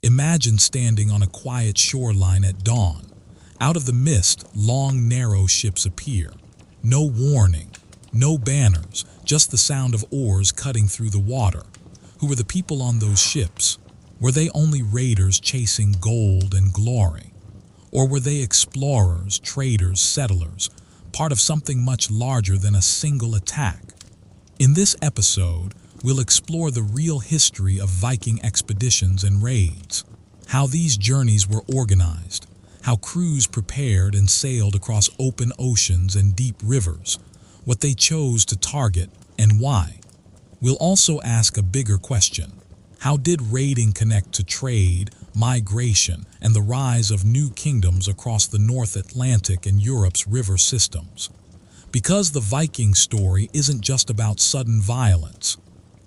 Imagine standing on a quiet shoreline at dawn. Out of the mist, long, narrow ships appear. No warning, no banners, just the sound of oars cutting through the water. Who were the people on those ships? Were they only raiders chasing gold and glory? Or were they explorers, traders, settlers, part of something much larger than a single attack? In this episode, we'll explore the real history of Viking expeditions and raids, how these journeys were organized, how crews prepared and sailed across open oceans and deep rivers, what they chose to target, and why. We'll also ask a bigger question. How did raiding connect to trade, migration, and the rise of new kingdoms across the North Atlantic and Europe's river systems? Because the Viking story isn't just about sudden violence.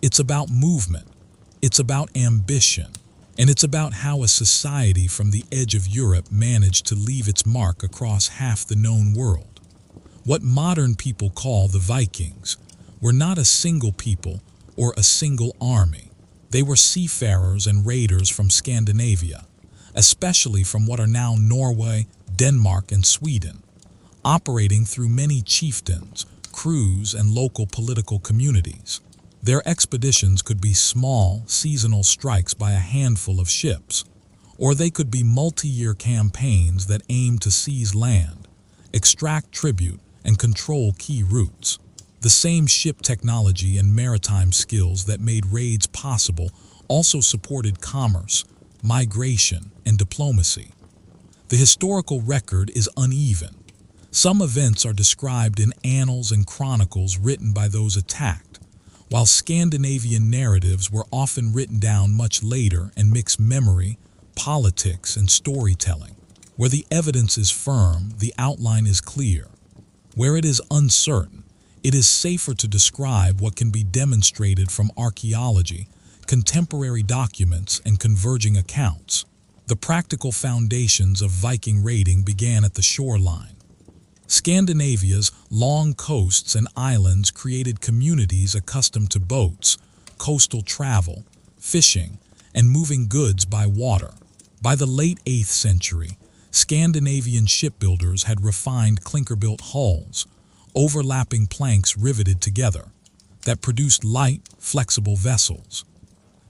It's about movement, it's about ambition, and it's about how a society from the edge of Europe managed to leave its mark across half the known world. What modern people call the Vikings were not a single people or a single army. They were seafarers and raiders from Scandinavia, especially from what are now Norway, Denmark, and Sweden, operating through many chieftains, crews, and local political communities. Their expeditions could be small, seasonal strikes by a handful of ships, or they could be multi-year campaigns that aimed to seize land, extract tribute, and control key routes. The same ship technology and maritime skills that made raids possible also supported commerce, migration, and diplomacy. The historical record is uneven. Some events are described in annals and chronicles written by those attacked, while Scandinavian narratives were often written down much later and mix memory, politics, and storytelling. Where the evidence is firm, the outline is clear. Where it is uncertain, it is safer to describe what can be demonstrated from archaeology, contemporary documents, and converging accounts. The practical foundations of Viking raiding began at the shoreline. Scandinavia's long coasts and islands created communities accustomed to boats, coastal travel, fishing, and moving goods by water. By the late 8th century, Scandinavian shipbuilders had refined clinker-built hulls, overlapping planks riveted together, that produced light, flexible vessels.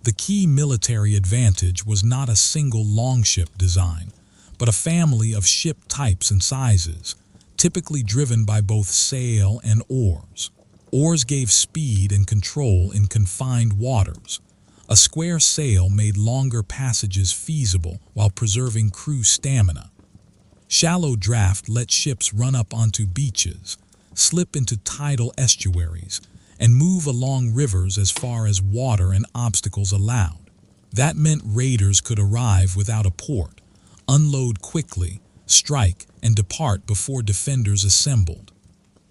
The key military advantage was not a single longship design, but a family of ship types and sizes, typically driven by both sail and oars. Oars gave speed and control in confined waters. A square sail made longer passages feasible while preserving crew stamina. Shallow draft let ships run up onto beaches, slip into tidal estuaries, and move along rivers as far as water and obstacles allowed. That meant raiders could arrive without a port, unload quickly, strike, and depart before defenders assembled.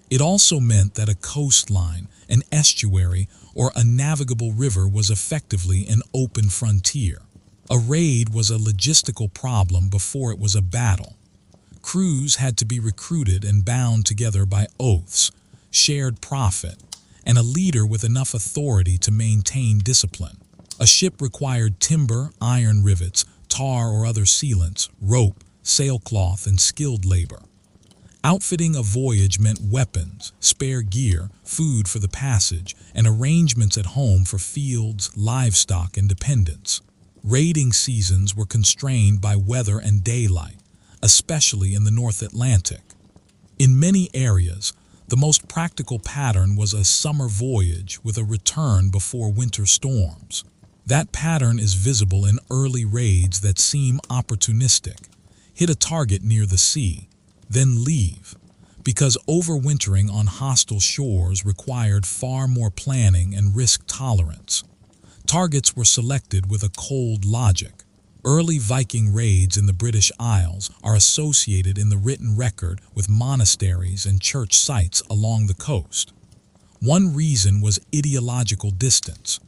It also meant that a coastline, an estuary, or a navigable river was effectively an open frontier. A raid was a logistical problem before it was a battle. Crews had to be recruited and bound together by oaths, shared profit, and a leader with enough authority to maintain discipline. A ship required timber, iron rivets, tar or other sealants, rope, sailcloth, and skilled labor. Outfitting a voyage meant weapons, spare gear, food for the passage, and arrangements at home for fields, livestock, and dependents. Raiding seasons were constrained by weather and daylight, especially in the North Atlantic. In many areas, the most practical pattern was a summer voyage with a return before winter storms. That pattern is visible in early raids that seem opportunistic. Hit a target near the sea, then leave, because overwintering on hostile shores required far more planning and risk tolerance. Targets were selected with a cold logic. Early Viking raids in the British Isles are associated in the written record with monasteries and church sites along the coast. One reason was ideological distance.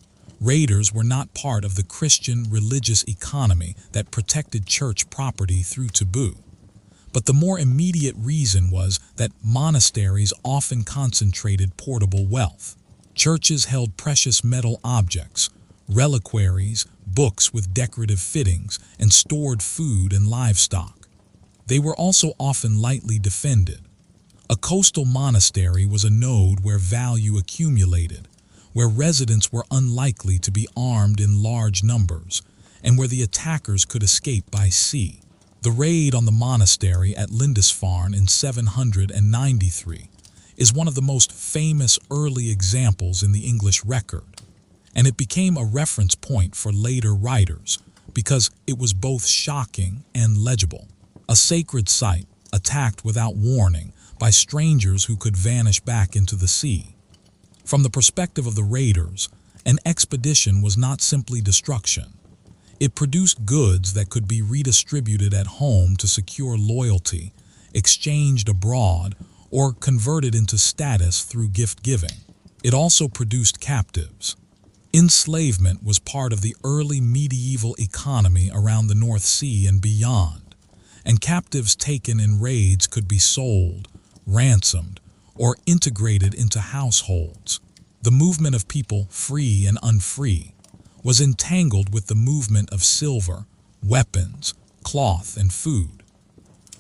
Raiders were not part of the Christian religious economy that protected church property through taboo. But the more immediate reason was that monasteries often concentrated portable wealth. Churches held precious metal objects, reliquaries, books with decorative fittings, and stored food and livestock. They were also often lightly defended. A coastal monastery was a node where value accumulated, where residents were unlikely to be armed in large numbers, and where the attackers could escape by sea. The raid on the monastery at Lindisfarne in 793 is one of the most famous early examples in the English record, and it became a reference point for later writers because it was both shocking and legible. A sacred site attacked without warning by strangers who could vanish back into the sea. From the perspective of the raiders, an expedition was not simply destruction. It produced goods that could be redistributed at home to secure loyalty, exchanged abroad, or converted into status through gift-giving. It also produced captives. Enslavement was part of the early medieval economy around the North Sea and beyond, and captives taken in raids could be sold, ransomed, or integrated into households. The movement of people, free and unfree, was entangled with the movement of silver, weapons, cloth, and food.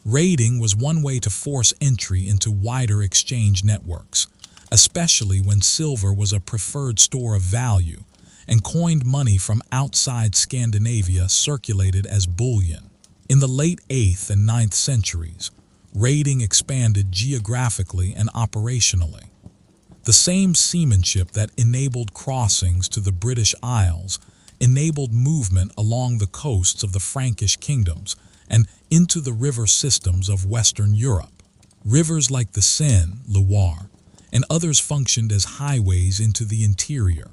Raiding was one way to force entry into wider exchange networks, especially when silver was a preferred store of value and coined money from outside Scandinavia circulated as bullion. In the late 8th and 9th centuries, raiding expanded geographically and operationally. The same seamanship that enabled crossings to the British Isles enabled movement along the coasts of the Frankish kingdoms and into the river systems of Western Europe. Rivers like the Seine, Loire, and others functioned as highways into the interior.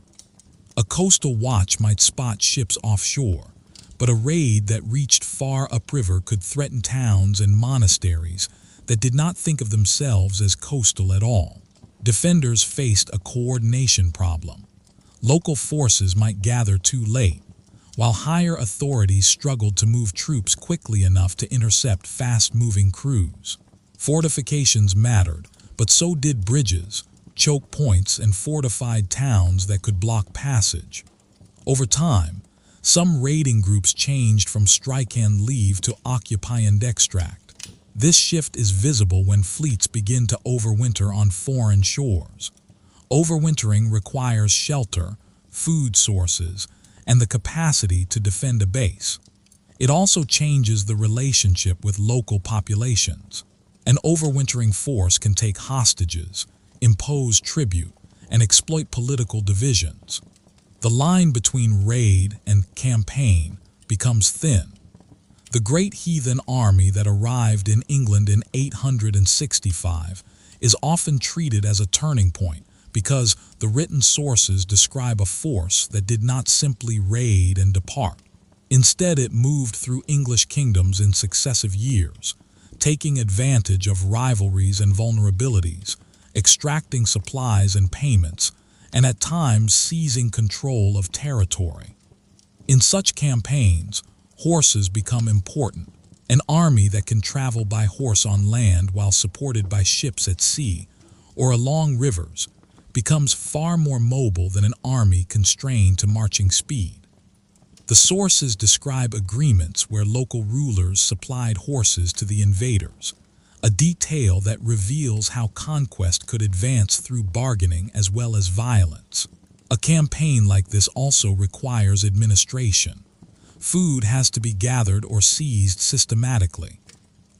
A coastal watch might spot ships offshore, but a raid that reached far upriver could threaten towns and monasteries that did not think of themselves as coastal at all. Defenders faced a coordination problem. Local forces might gather too late, while higher authorities struggled to move troops quickly enough to intercept fast-moving crews. Fortifications mattered, but so did bridges, choke points, and fortified towns that could block passage. Over time, some raiding groups changed from strike and leave to occupy and extract. This shift is visible when fleets begin to overwinter on foreign shores. Overwintering requires shelter, food sources, and the capacity to defend a base. It also changes the relationship with local populations. An overwintering force can take hostages, impose tribute, and exploit political divisions. The line between raid and campaign becomes thin. The great heathen army that arrived in England in 865 is often treated as a turning point because the written sources describe a force that did not simply raid and depart. Instead, it moved through English kingdoms in successive years, taking advantage of rivalries and vulnerabilities, extracting supplies and payments, and at times seizing control of territory. In such campaigns, horses become important. An army that can travel by horse on land while supported by ships at sea or along rivers becomes far more mobile than an army constrained to marching speed. The sources describe agreements where local rulers supplied horses to the invaders, a detail that reveals how conquest could advance through bargaining as well as violence. A campaign like this also requires administration. Food has to be gathered or seized systematically.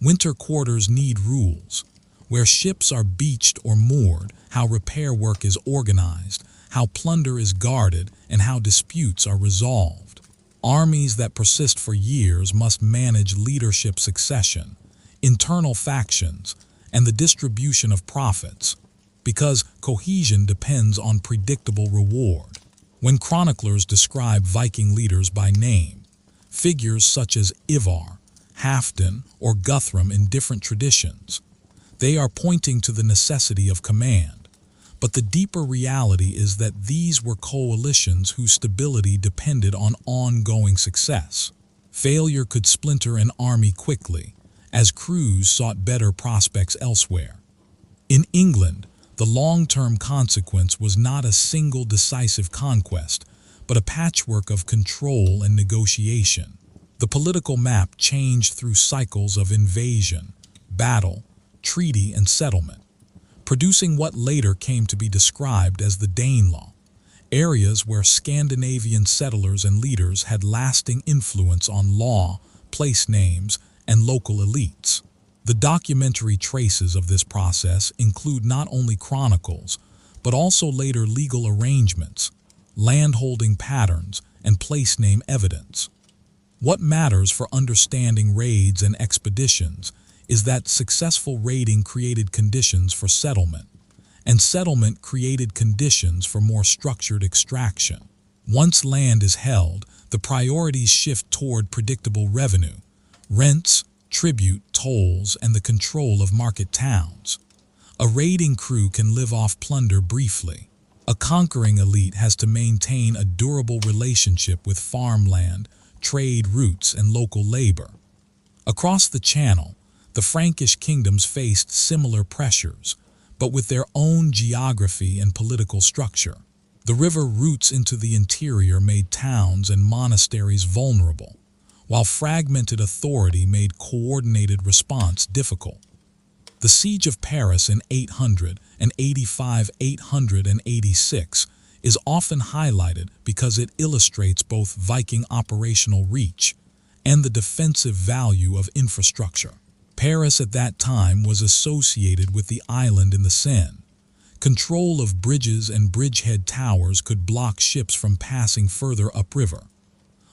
Winter quarters need rules, where ships are beached or moored, how repair work is organized, how plunder is guarded, and how disputes are resolved. Armies that persist for years must manage leadership succession, internal factions, and the distribution of profits, because cohesion depends on predictable reward. When chroniclers describe Viking leaders by name, figures such as Ivar, Halfdan, or Guthrum in different traditions, they are pointing to the necessity of command. But the deeper reality is that these were coalitions whose stability depended on ongoing success. Failure could splinter an army quickly, as crews sought better prospects elsewhere. In England, the long-term consequence was not a single decisive conquest, but a patchwork of control and negotiation. The political map changed through cycles of invasion, battle, treaty, and settlement, producing what later came to be described as the Danelaw, areas where Scandinavian settlers and leaders had lasting influence on law, place names, and local elites. The documentary traces of this process include not only chronicles, but also later legal arrangements, landholding patterns, and place name evidence. What matters for understanding raids and expeditions is that successful raiding created conditions for settlement, and settlement created conditions for more structured extraction. Once land is held, the priorities shift toward predictable revenue, rents, tribute, tolls, and the control of market towns. A raiding crew can live off plunder briefly. A conquering elite has to maintain a durable relationship with farmland, trade routes, and local labor. Across the Channel, the Frankish kingdoms faced similar pressures, but with their own geography and political structure. The river routes into the interior made towns and monasteries vulnerable, while fragmented authority made coordinated response difficult. The Siege of Paris in 885–886 is often highlighted because it illustrates both Viking operational reach and the defensive value of infrastructure. Paris at that time was associated with the island in the Seine. Control of bridges and bridgehead towers could block ships from passing further upriver.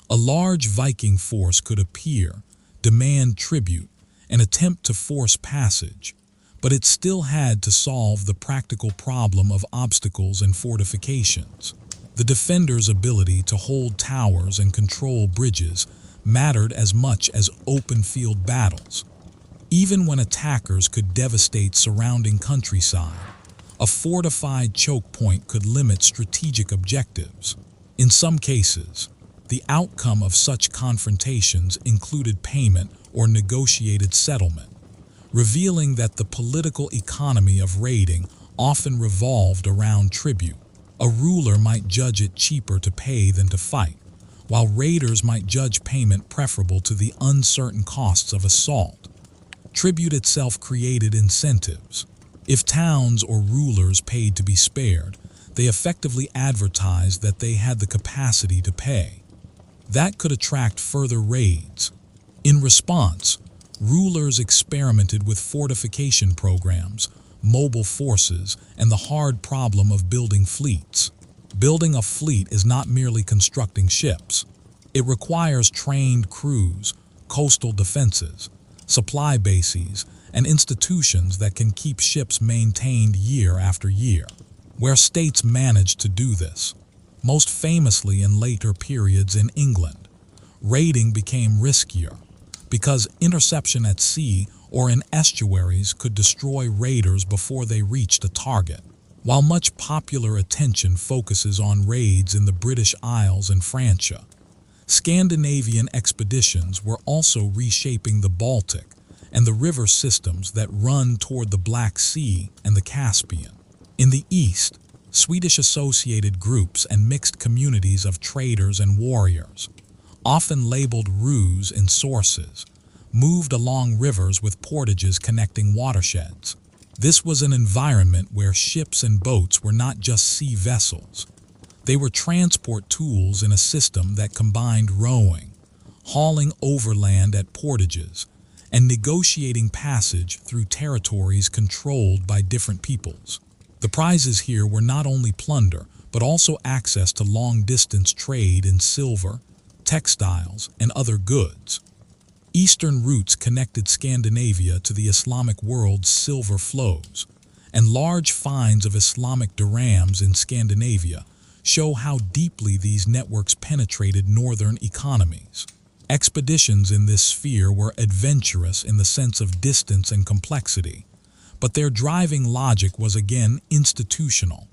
A large Viking force could appear, demand tribute, and attempt to force passage, but it still had to solve the practical problem of obstacles and fortifications. The defenders' ability to hold towers and control bridges mattered as much as open field battles. Even when attackers could devastate surrounding countryside, a fortified choke point could limit strategic objectives. In some cases, the outcome of such confrontations included payment or negotiated settlement, revealing that the political economy of raiding often revolved around tribute. A ruler might judge it cheaper to pay than to fight, while raiders might judge payment preferable to the uncertain costs of assault. Tribute itself created incentives. If towns or rulers paid to be spared, they effectively advertised that they had the capacity to pay. That could attract further raids. In response, rulers experimented with fortification programs, mobile forces, and the hard problem of building fleets. Building a fleet is not merely constructing ships. It requires trained crews, coastal defenses, supply bases, and institutions that can keep ships maintained year after year. Where states managed to do this, most famously in later periods in England, raiding became riskier because interception at sea or in estuaries could destroy raiders before they reached a target. While much popular attention focuses on raids in the British Isles and Francia, Scandinavian expeditions were also reshaping the Baltic and the river systems that run toward the Black Sea and the Caspian. In the east, Swedish-associated groups and mixed communities of traders and warriors, often labeled rus in sources, moved along rivers with portages connecting watersheds. This was an environment where ships and boats were not just sea vessels. They were transport tools in a system that combined rowing, hauling overland at portages, and negotiating passage through territories controlled by different peoples. The prizes here were not only plunder, but also access to long-distance trade in silver, textiles, and other goods. Eastern routes connected Scandinavia to the Islamic world's silver flows, and large finds of Islamic dirhams in Scandinavia show how deeply these networks penetrated northern economies. Expeditions in this sphere were adventurous in the sense of distance and complexity, but their driving logic was again institutional: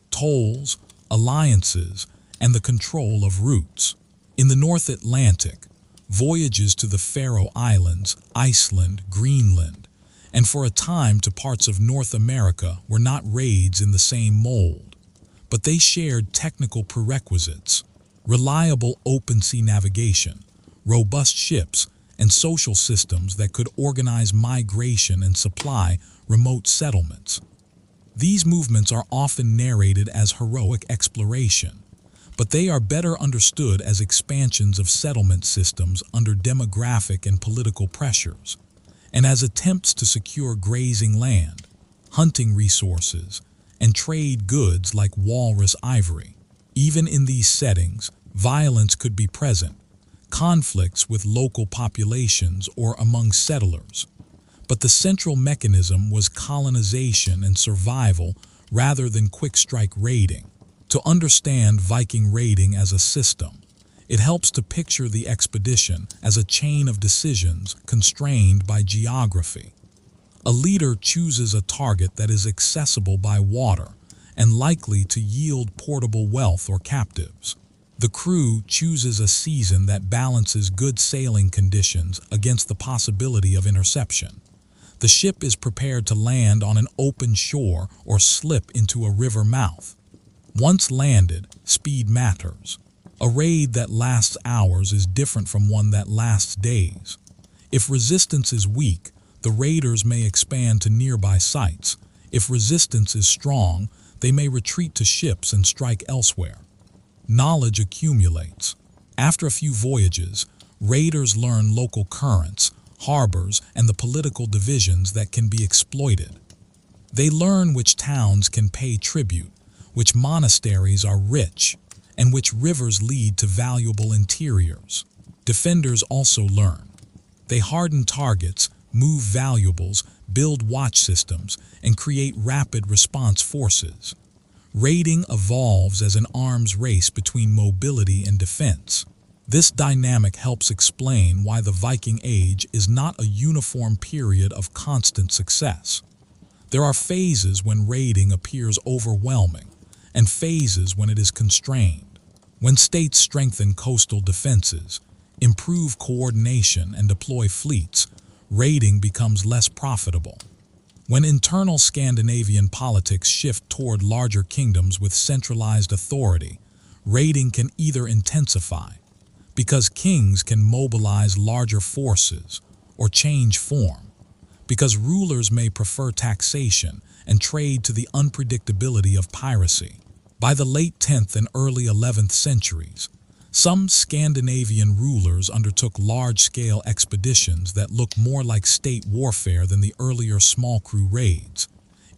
tolls, alliances, and the control of routes. In the North Atlantic, voyages to the Faroe Islands, Iceland, Greenland, and for a time to parts of North America were not raids in the same mold, but they shared technical prerequisites: reliable open-sea navigation, robust ships, and social systems that could organize migration and supply remote settlements. These movements are often narrated as heroic exploration, but they are better understood as expansions of settlement systems under demographic and political pressures, and as attempts to secure grazing land, hunting resources, and trade goods like walrus ivory. Even in these settings, violence could be present, conflicts with local populations or among settlers. But the central mechanism was colonization and survival rather than quick-strike raiding. To understand Viking raiding as a system, it helps to picture the expedition as a chain of decisions constrained by geography. A leader chooses a target that is accessible by water and likely to yield portable wealth or captives. The crew chooses a season that balances good sailing conditions against the possibility of interception. The ship is prepared to land on an open shore or slip into a river mouth. Once landed, speed matters. A raid that lasts hours is different from one that lasts days. If resistance is weak, the raiders may expand to nearby sites. If resistance is strong, they may retreat to ships and strike elsewhere. Knowledge accumulates. After a few voyages, raiders learn local currents, harbors, and the political divisions that can be exploited. They learn which towns can pay tribute, which monasteries are rich, and which rivers lead to valuable interiors. Defenders also learn. They harden targets, move valuables, build watch systems, and create rapid response forces. Raiding evolves as an arms race between mobility and defense. This dynamic helps explain why the Viking Age is not a uniform period of constant success. There are phases when raiding appears overwhelming, and phases when it is constrained. When states strengthen coastal defenses, improve coordination, and deploy fleets, raiding becomes less profitable. When internal Scandinavian politics shift toward larger kingdoms with centralized authority, raiding can either intensify, because kings can mobilize larger forces, or change form, because rulers may prefer taxation and trade to the unpredictability of piracy. By the late 10th and early 11th centuries, some Scandinavian rulers undertook large-scale expeditions that look more like state warfare than the earlier small crew raids,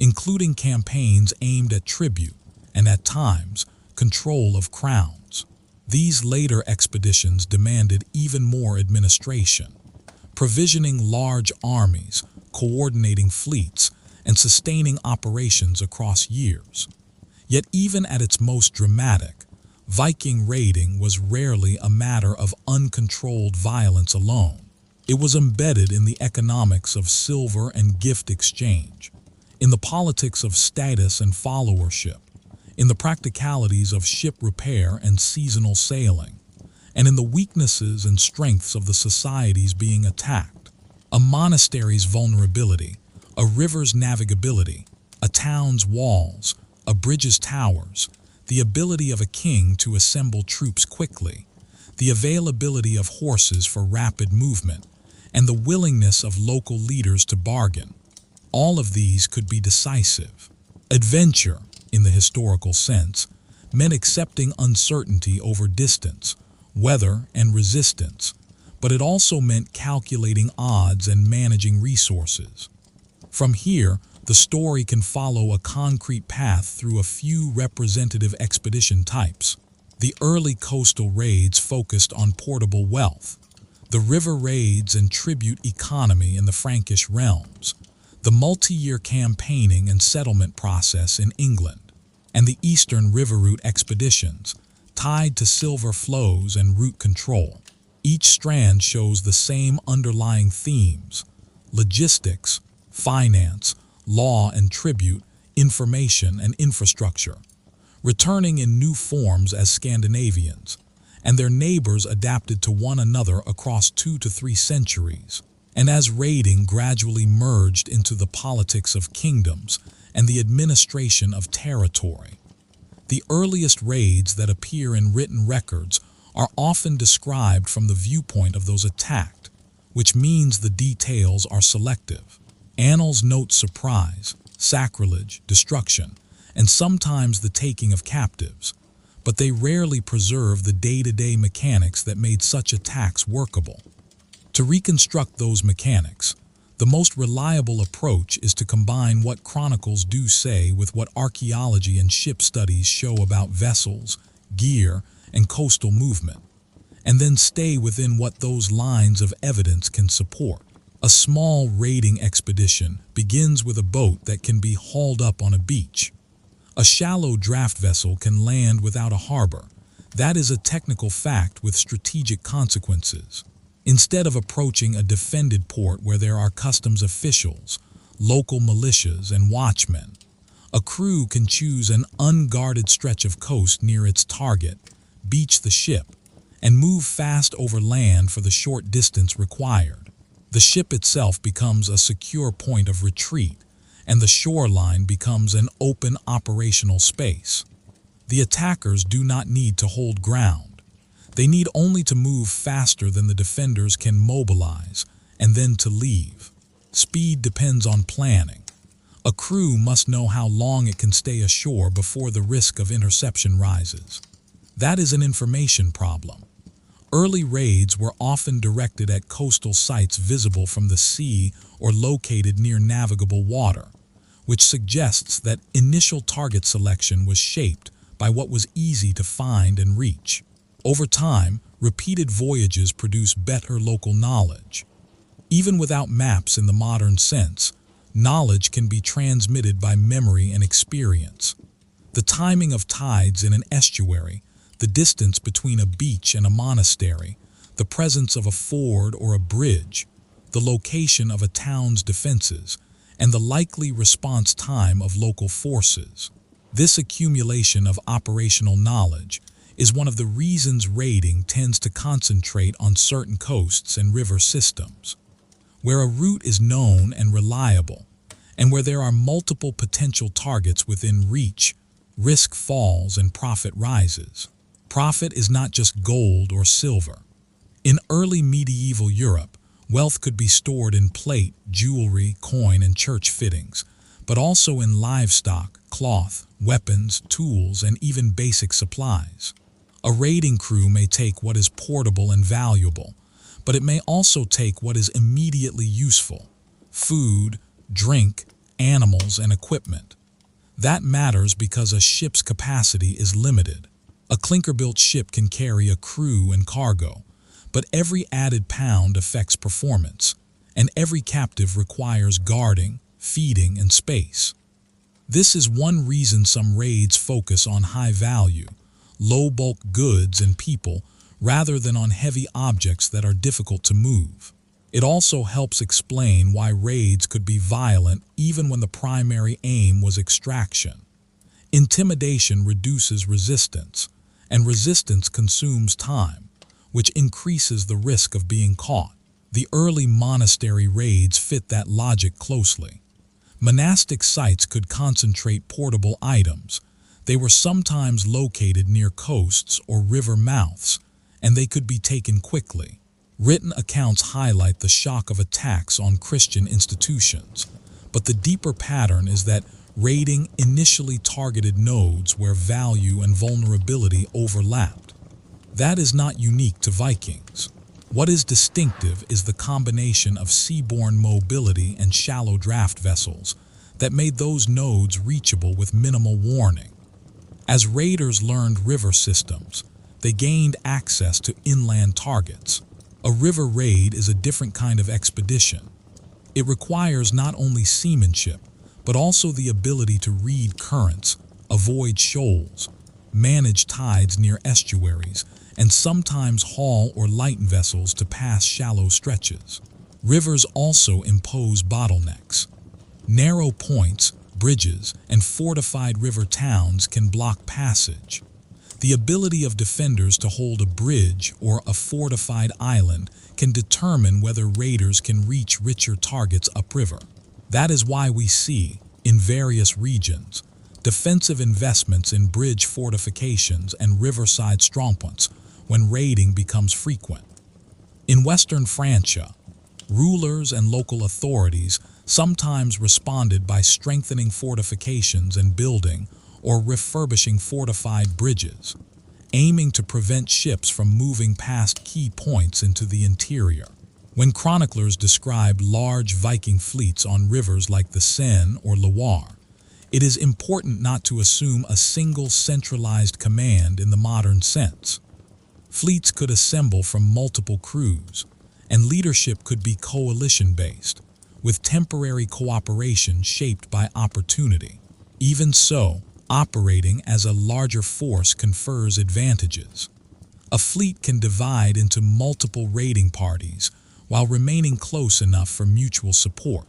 including campaigns aimed at tribute and, at times, control of crowns. These later expeditions demanded even more administration, provisioning large armies, coordinating fleets, and sustaining operations across years. Yet even at its most dramatic, Viking raiding was rarely a matter of uncontrolled violence alone. It was embedded in the economics of silver and gift exchange, in the politics of status and followership, in the practicalities of ship repair and seasonal sailing, and in the weaknesses and strengths of the societies being attacked. A monastery's vulnerability, a river's navigability, a town's walls, a bridge's towers, the ability of a king to assemble troops quickly, the availability of horses for rapid movement, and the willingness of local leaders to bargain. All of these could be decisive. Adventure, in the historical sense, meant accepting uncertainty over distance, weather, and resistance, but it also meant calculating odds and managing resources. From here, the story can follow a concrete path through a few representative expedition types. The early coastal raids focused on portable wealth, the river raids and tribute economy in the Frankish realms, the multi-year campaigning and settlement process in England, and the eastern river route expeditions, tied to silver flows and route control. Each strand shows the same underlying themes: logistics, finance, law and tribute, information and infrastructure, returning in new forms as Scandinavians, and their neighbors adapted to one another across 2 to 3 centuries, and as raiding gradually merged into the politics of kingdoms and the administration of territory. The earliest raids that appear in written records are often described from the viewpoint of those attacked, which means the details are selective. Annals note surprise, sacrilege, destruction, and sometimes the taking of captives, but they rarely preserve the day-to-day mechanics that made such attacks workable. To reconstruct those mechanics, the most reliable approach is to combine what chronicles do say with what archaeology and ship studies show about vessels, gear, and coastal movement, and then stay within what those lines of evidence can support. A small raiding expedition begins with a boat that can be hauled up on a beach. A shallow draft vessel can land without a harbor. That is a technical fact with strategic consequences. Instead of approaching a defended port where there are customs officials, local militias, and watchmen, a crew can choose an unguarded stretch of coast near its target, beach the ship, and move fast over land for the short distance required. The ship itself becomes a secure point of retreat, and the shoreline becomes an open operational space. The attackers do not need to hold ground. They need only to move faster than the defenders can mobilize, and then to leave. Speed depends on planning. A crew must know how long it can stay ashore before the risk of interception rises. That is an information problem. Early raids were often directed at coastal sites visible from the sea or located near navigable water, which suggests that initial target selection was shaped by what was easy to find and reach. Over time, repeated voyages produce better local knowledge. Even without maps in the modern sense, knowledge can be transmitted by memory and experience. The timing of tides in an estuary, the distance between a beach and a monastery, the presence of a ford or a bridge, the location of a town's defenses, and the likely response time of local forces. This accumulation of operational knowledge is one of the reasons raiding tends to concentrate on certain coasts and river systems. Where a route is known and reliable, and where there are multiple potential targets within reach, risk falls and profit rises. Profit is not just gold or silver. In early medieval Europe, wealth could be stored in plate, jewelry, coin, and church fittings, but also in livestock, cloth, weapons, tools, and even basic supplies. A raiding crew may take what is portable and valuable, but it may also take what is immediately useful: food, drink, animals, and equipment. That matters because a ship's capacity is limited. A clinker-built ship can carry a crew and cargo, but every added pound affects performance, and every captive requires guarding, feeding, and space. This is one reason some raids focus on high-value, low-bulk goods and people rather than on heavy objects that are difficult to move. It also helps explain why raids could be violent even when the primary aim was extraction. Intimidation reduces resistance, and resistance consumes time, which increases the risk of being caught. The early monastery raids fit that logic closely. Monastic sites could concentrate portable items. They were sometimes located near coasts or river mouths, and they could be taken quickly. Written accounts highlight the shock of attacks on Christian institutions, but the deeper pattern is that raiding initially targeted nodes where value and vulnerability overlapped. That is not unique to Vikings. What is distinctive is the combination of seaborne mobility and shallow draft vessels that made those nodes reachable with minimal warning. As raiders learned river systems, they gained access to inland targets. A river raid is a different kind of expedition. It requires not only seamanship, but also the ability to read currents, avoid shoals, manage tides near estuaries, and sometimes haul or lighten vessels to pass shallow stretches. Rivers also impose bottlenecks. Narrow points, bridges, and fortified river towns can block passage. The ability of defenders to hold a bridge or a fortified island can determine whether raiders can reach richer targets upriver. That is why we see, in various regions, defensive investments in bridge fortifications and riverside strongpoints when raiding becomes frequent. In Western Francia, rulers and local authorities sometimes responded by strengthening fortifications and building or refurbishing fortified bridges, aiming to prevent ships from moving past key points into the interior. When chroniclers describe large Viking fleets on rivers like the Seine or Loire, it is important not to assume a single centralized command in the modern sense. Fleets could assemble from multiple crews, and leadership could be coalition-based, with temporary cooperation shaped by opportunity. Even so, operating as a larger force confers advantages. A fleet can divide into multiple raiding parties while remaining close enough for mutual support.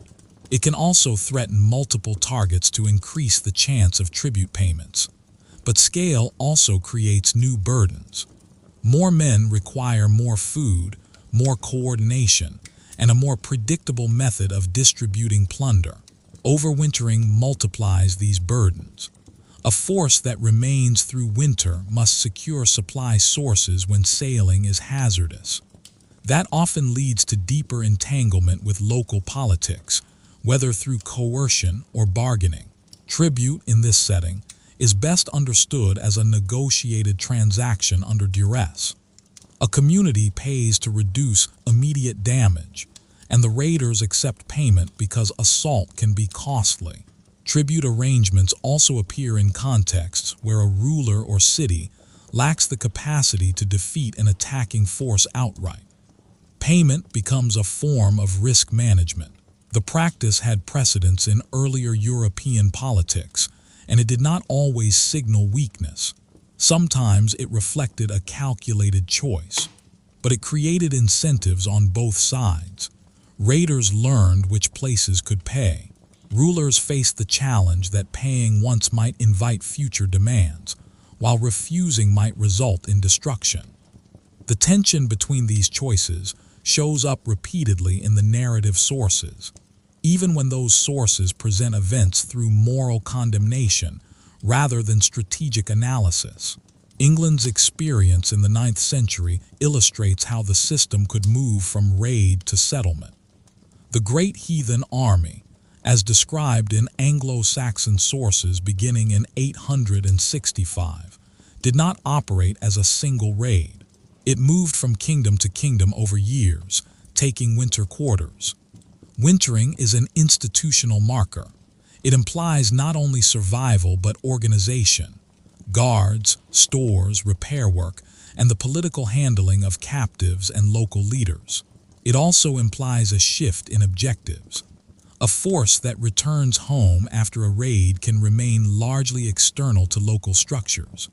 It can also threaten multiple targets to increase the chance of tribute payments. But scale also creates new burdens. More men require more food, more coordination, and a more predictable method of distributing plunder. Overwintering multiplies these burdens. A force that remains through winter must secure supply sources when sailing is hazardous. That often leads to deeper entanglement with local politics, whether through coercion or bargaining. Tribute, in this setting, is best understood as a negotiated transaction under duress. A community pays to reduce immediate damage, and the raiders accept payment because assault can be costly. Tribute arrangements also appear in contexts where a ruler or city lacks the capacity to defeat an attacking force outright. Payment becomes a form of risk management. The practice had precedence in earlier European politics, and it did not always signal weakness. Sometimes it reflected a calculated choice, but it created incentives on both sides. Raiders learned which places could pay. Rulers faced the challenge that paying once might invite future demands, while refusing might result in destruction. The tension between these choices shows up repeatedly in the narrative sources, even when those sources present events through moral condemnation rather than strategic analysis. England's experience in the 9th century illustrates how the system could move from raid to settlement. The Great Heathen Army, as described in Anglo-Saxon sources beginning in 865, did not operate as a single raid. It moved from kingdom to kingdom over years, taking winter quarters. Wintering is an institutional marker. It implies not only survival but organization. Guards, stores, repair work, and the political handling of captives and local leaders. It also implies a shift in objectives. A force that returns home after a raid can remain largely external to local structures.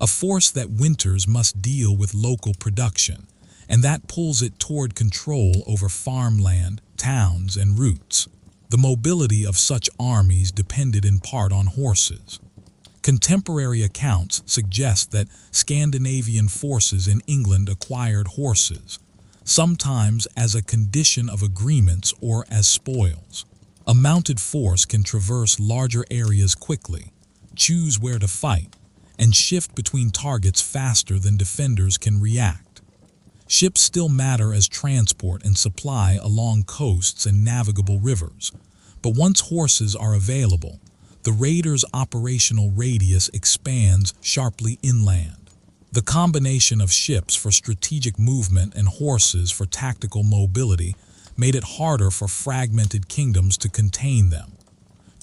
A force that winters must deal with local production, and that pulls it toward control over farmland, towns, and routes. The mobility of such armies depended in part on horses. Contemporary accounts suggest that Scandinavian forces in England acquired horses, sometimes as a condition of agreements or as spoils. A mounted force can traverse larger areas quickly, choose where to fight, and shift between targets faster than defenders can react. Ships still matter as transport and supply along coasts and navigable rivers, but once horses are available, the raiders' operational radius expands sharply inland. The combination of ships for strategic movement and horses for tactical mobility made it harder for fragmented kingdoms to contain them.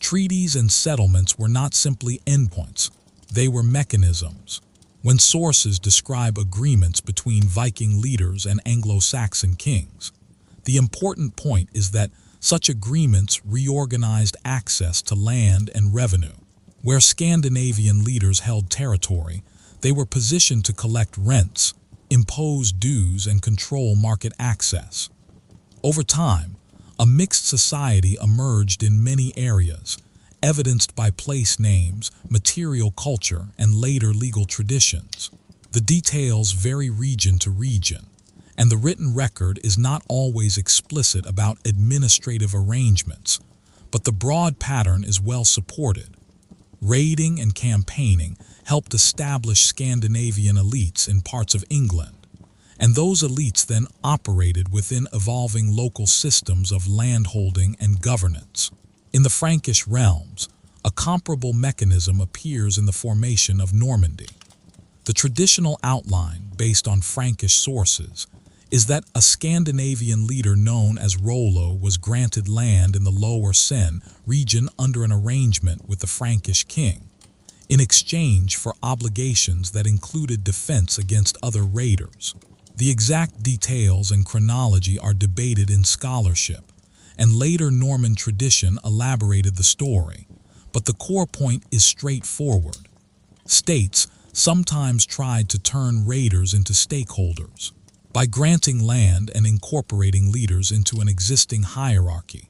Treaties and settlements were not simply endpoints, they were mechanisms. When sources describe agreements between Viking leaders and Anglo-Saxon kings, the important point is that such agreements reorganized access to land and revenue. Where Scandinavian leaders held territory, they were positioned to collect rents, impose dues, and control market access. Over time, a mixed society emerged in many areas, evidenced by place names, material culture, and later legal traditions. The details vary region to region, and the written record is not always explicit about administrative arrangements, but the broad pattern is well supported. Raiding and campaigning helped establish Scandinavian elites in parts of England, and those elites then operated within evolving local systems of landholding and governance. In the Frankish realms, a comparable mechanism appears in the formation of Normandy. The traditional outline, based on Frankish sources, is that a Scandinavian leader known as Rollo was granted land in the Lower Seine region under an arrangement with the Frankish king, in exchange for obligations that included defense against other raiders. The exact details and chronology are debated in scholarship, and later Norman tradition elaborated the story, but the core point is straightforward. States sometimes tried to turn raiders into stakeholders by granting land and incorporating leaders into an existing hierarchy.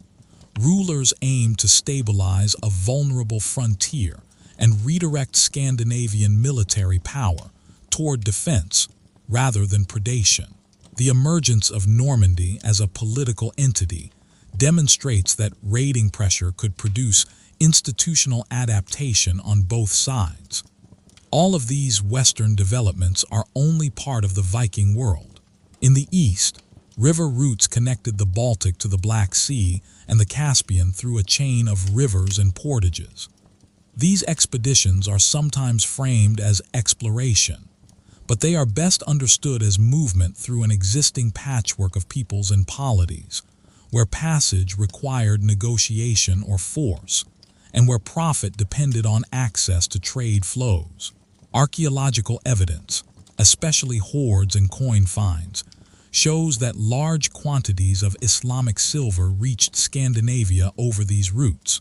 Rulers aimed to stabilize a vulnerable frontier and redirect Scandinavian military power toward defense rather than predation. The emergence of Normandy as a political entity demonstrates that raiding pressure could produce institutional adaptation on both sides. All of these Western developments are only part of the Viking world. In the East, river routes connected the Baltic to the Black Sea and the Caspian through a chain of rivers and portages. These expeditions are sometimes framed as exploration, but they are best understood as movement through an existing patchwork of peoples and polities, where passage required negotiation or force, and where profit depended on access to trade flows. Archaeological evidence, especially hoards and coin finds, shows that large quantities of Islamic silver reached Scandinavia over these routes.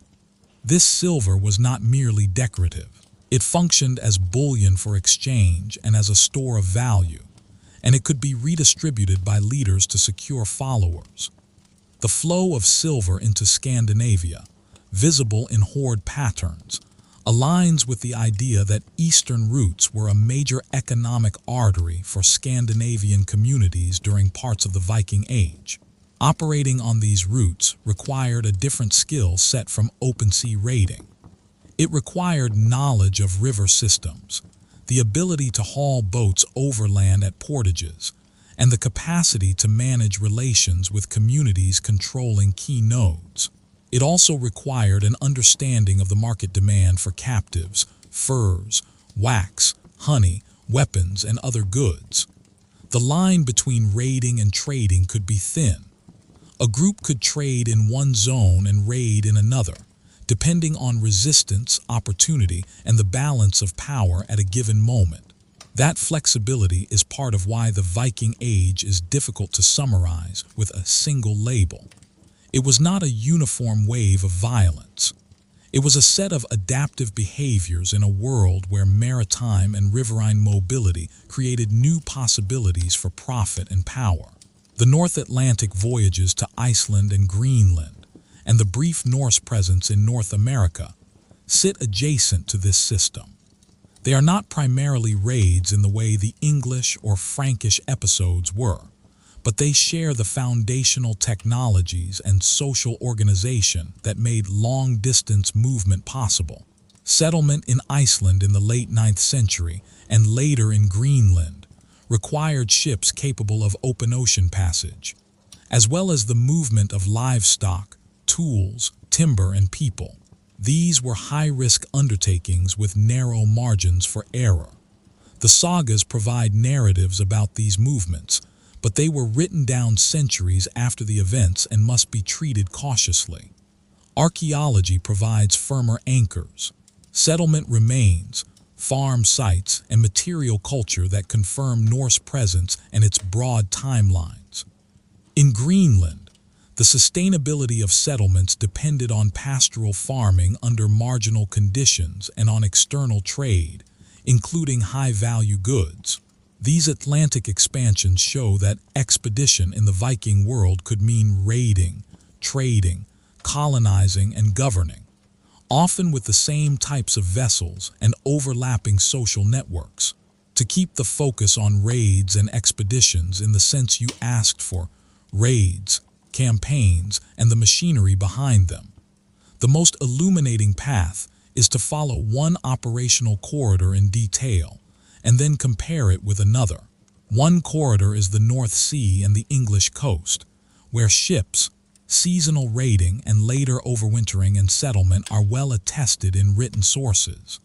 This silver was not merely decorative. It functioned as bullion for exchange and as a store of value, and it could be redistributed by leaders to secure followers. The flow of silver into Scandinavia, visible in hoard patterns, aligns with the idea that eastern routes were a major economic artery for Scandinavian communities during parts of the Viking Age. Operating on these routes required a different skill set from open sea raiding. It required knowledge of river systems, the ability to haul boats overland at portages, and the capacity to manage relations with communities controlling key nodes. It also required an understanding of the market demand for captives, furs, wax, honey, weapons, and other goods. The line between raiding and trading could be thin. A group could trade in one zone and raid in another, depending on resistance, opportunity, and the balance of power at a given moment. That flexibility is part of why the Viking Age is difficult to summarize with a single label. It was not a uniform wave of violence. It was a set of adaptive behaviors in a world where maritime and riverine mobility created new possibilities for profit and power. The North Atlantic voyages to Iceland and Greenland, and the brief Norse presence in North America, sit adjacent to this system. They are not primarily raids in the way the English or Frankish episodes were, but they share the foundational technologies and social organization that made long-distance movement possible. Settlement in Iceland in the late 9th century and later in Greenland required ships capable of open ocean passage, as well as the movement of livestock, tools, timber, and people. These were high-risk undertakings with narrow margins for error. The sagas provide narratives about these movements, but they were written down centuries after the events and must be treated cautiously. Archaeology provides firmer anchors. Settlement remains, farm sites, and material culture that confirm Norse presence and its broad timelines. In Greenland, the sustainability of settlements depended on pastoral farming under marginal conditions and on external trade, including high-value goods. These Atlantic expansions show that expedition in the Viking world could mean raiding, trading, colonizing, and governing, often with the same types of vessels and overlapping social networks. To keep the focus on raids and expeditions in the sense you asked for, raids, campaigns, and the machinery behind them. The most illuminating path is to follow one operational corridor in detail and then compare it with another. One corridor is the North Sea and the English coast, where ships, seasonal raiding, and later overwintering and settlement are well attested in written sources.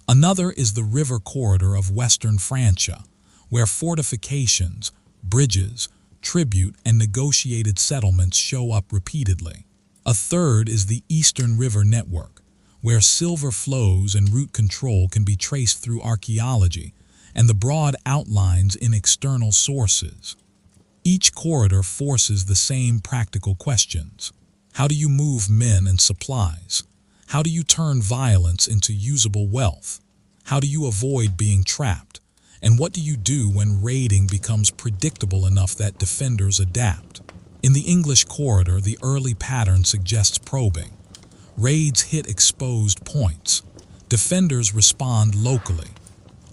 Another is the river corridor of Western Francia, where fortifications, bridges, tribute, and negotiated settlements show up repeatedly. A third is the Eastern River Network, where silver flows and route control can be traced through archaeology and the broad outlines in external sources. Each corridor forces the same practical questions. How do you move men and supplies? How do you turn violence into usable wealth? How do you avoid being trapped? And what do you do when raiding becomes predictable enough that defenders adapt? In the English corridor, the early pattern suggests probing. Raids hit exposed points. Defenders respond locally.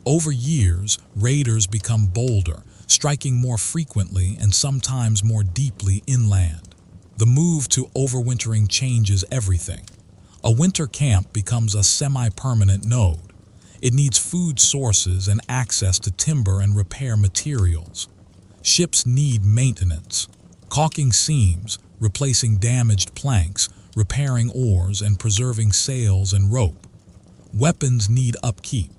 Over years, raiders become bolder, striking more frequently and sometimes more deeply inland. The move to overwintering changes everything. A winter camp becomes a semi-permanent node. It needs food sources and access to timber and repair materials. Ships need maintenance, caulking seams, replacing damaged planks, repairing oars, and preserving sails and rope. Weapons need upkeep.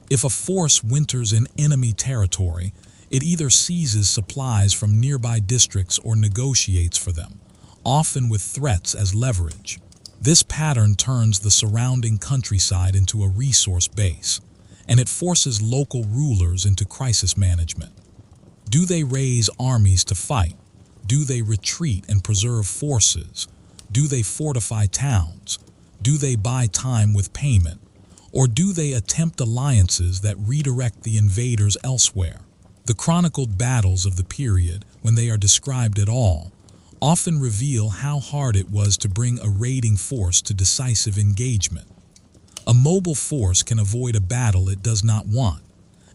If a force winters in enemy territory, it either seizes supplies from nearby districts or negotiates for them, often with threats as leverage. This pattern turns the surrounding countryside into a resource base, and it forces local rulers into crisis management. Do they raise armies to fight? Do they retreat and preserve forces? Do they fortify towns? Do they buy time with payment? Or do they attempt alliances that redirect the invaders elsewhere? The chronicled battles of the period, when they are described at all, often reveal how hard it was to bring a raiding force to decisive engagement. A mobile force can avoid a battle it does not want,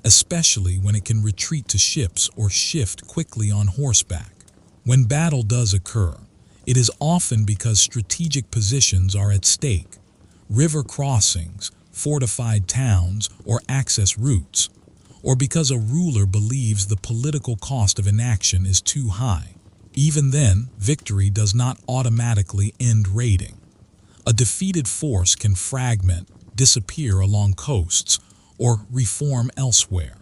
especially when it can retreat to ships or shift quickly on horseback. When battle does occur, it is often because strategic positions are at stake: river crossings, fortified towns, or access routes, or because a ruler believes the political cost of inaction is too high. Even then, victory does not automatically end raiding. A defeated force can fragment, disappear along coasts, or reform elsewhere.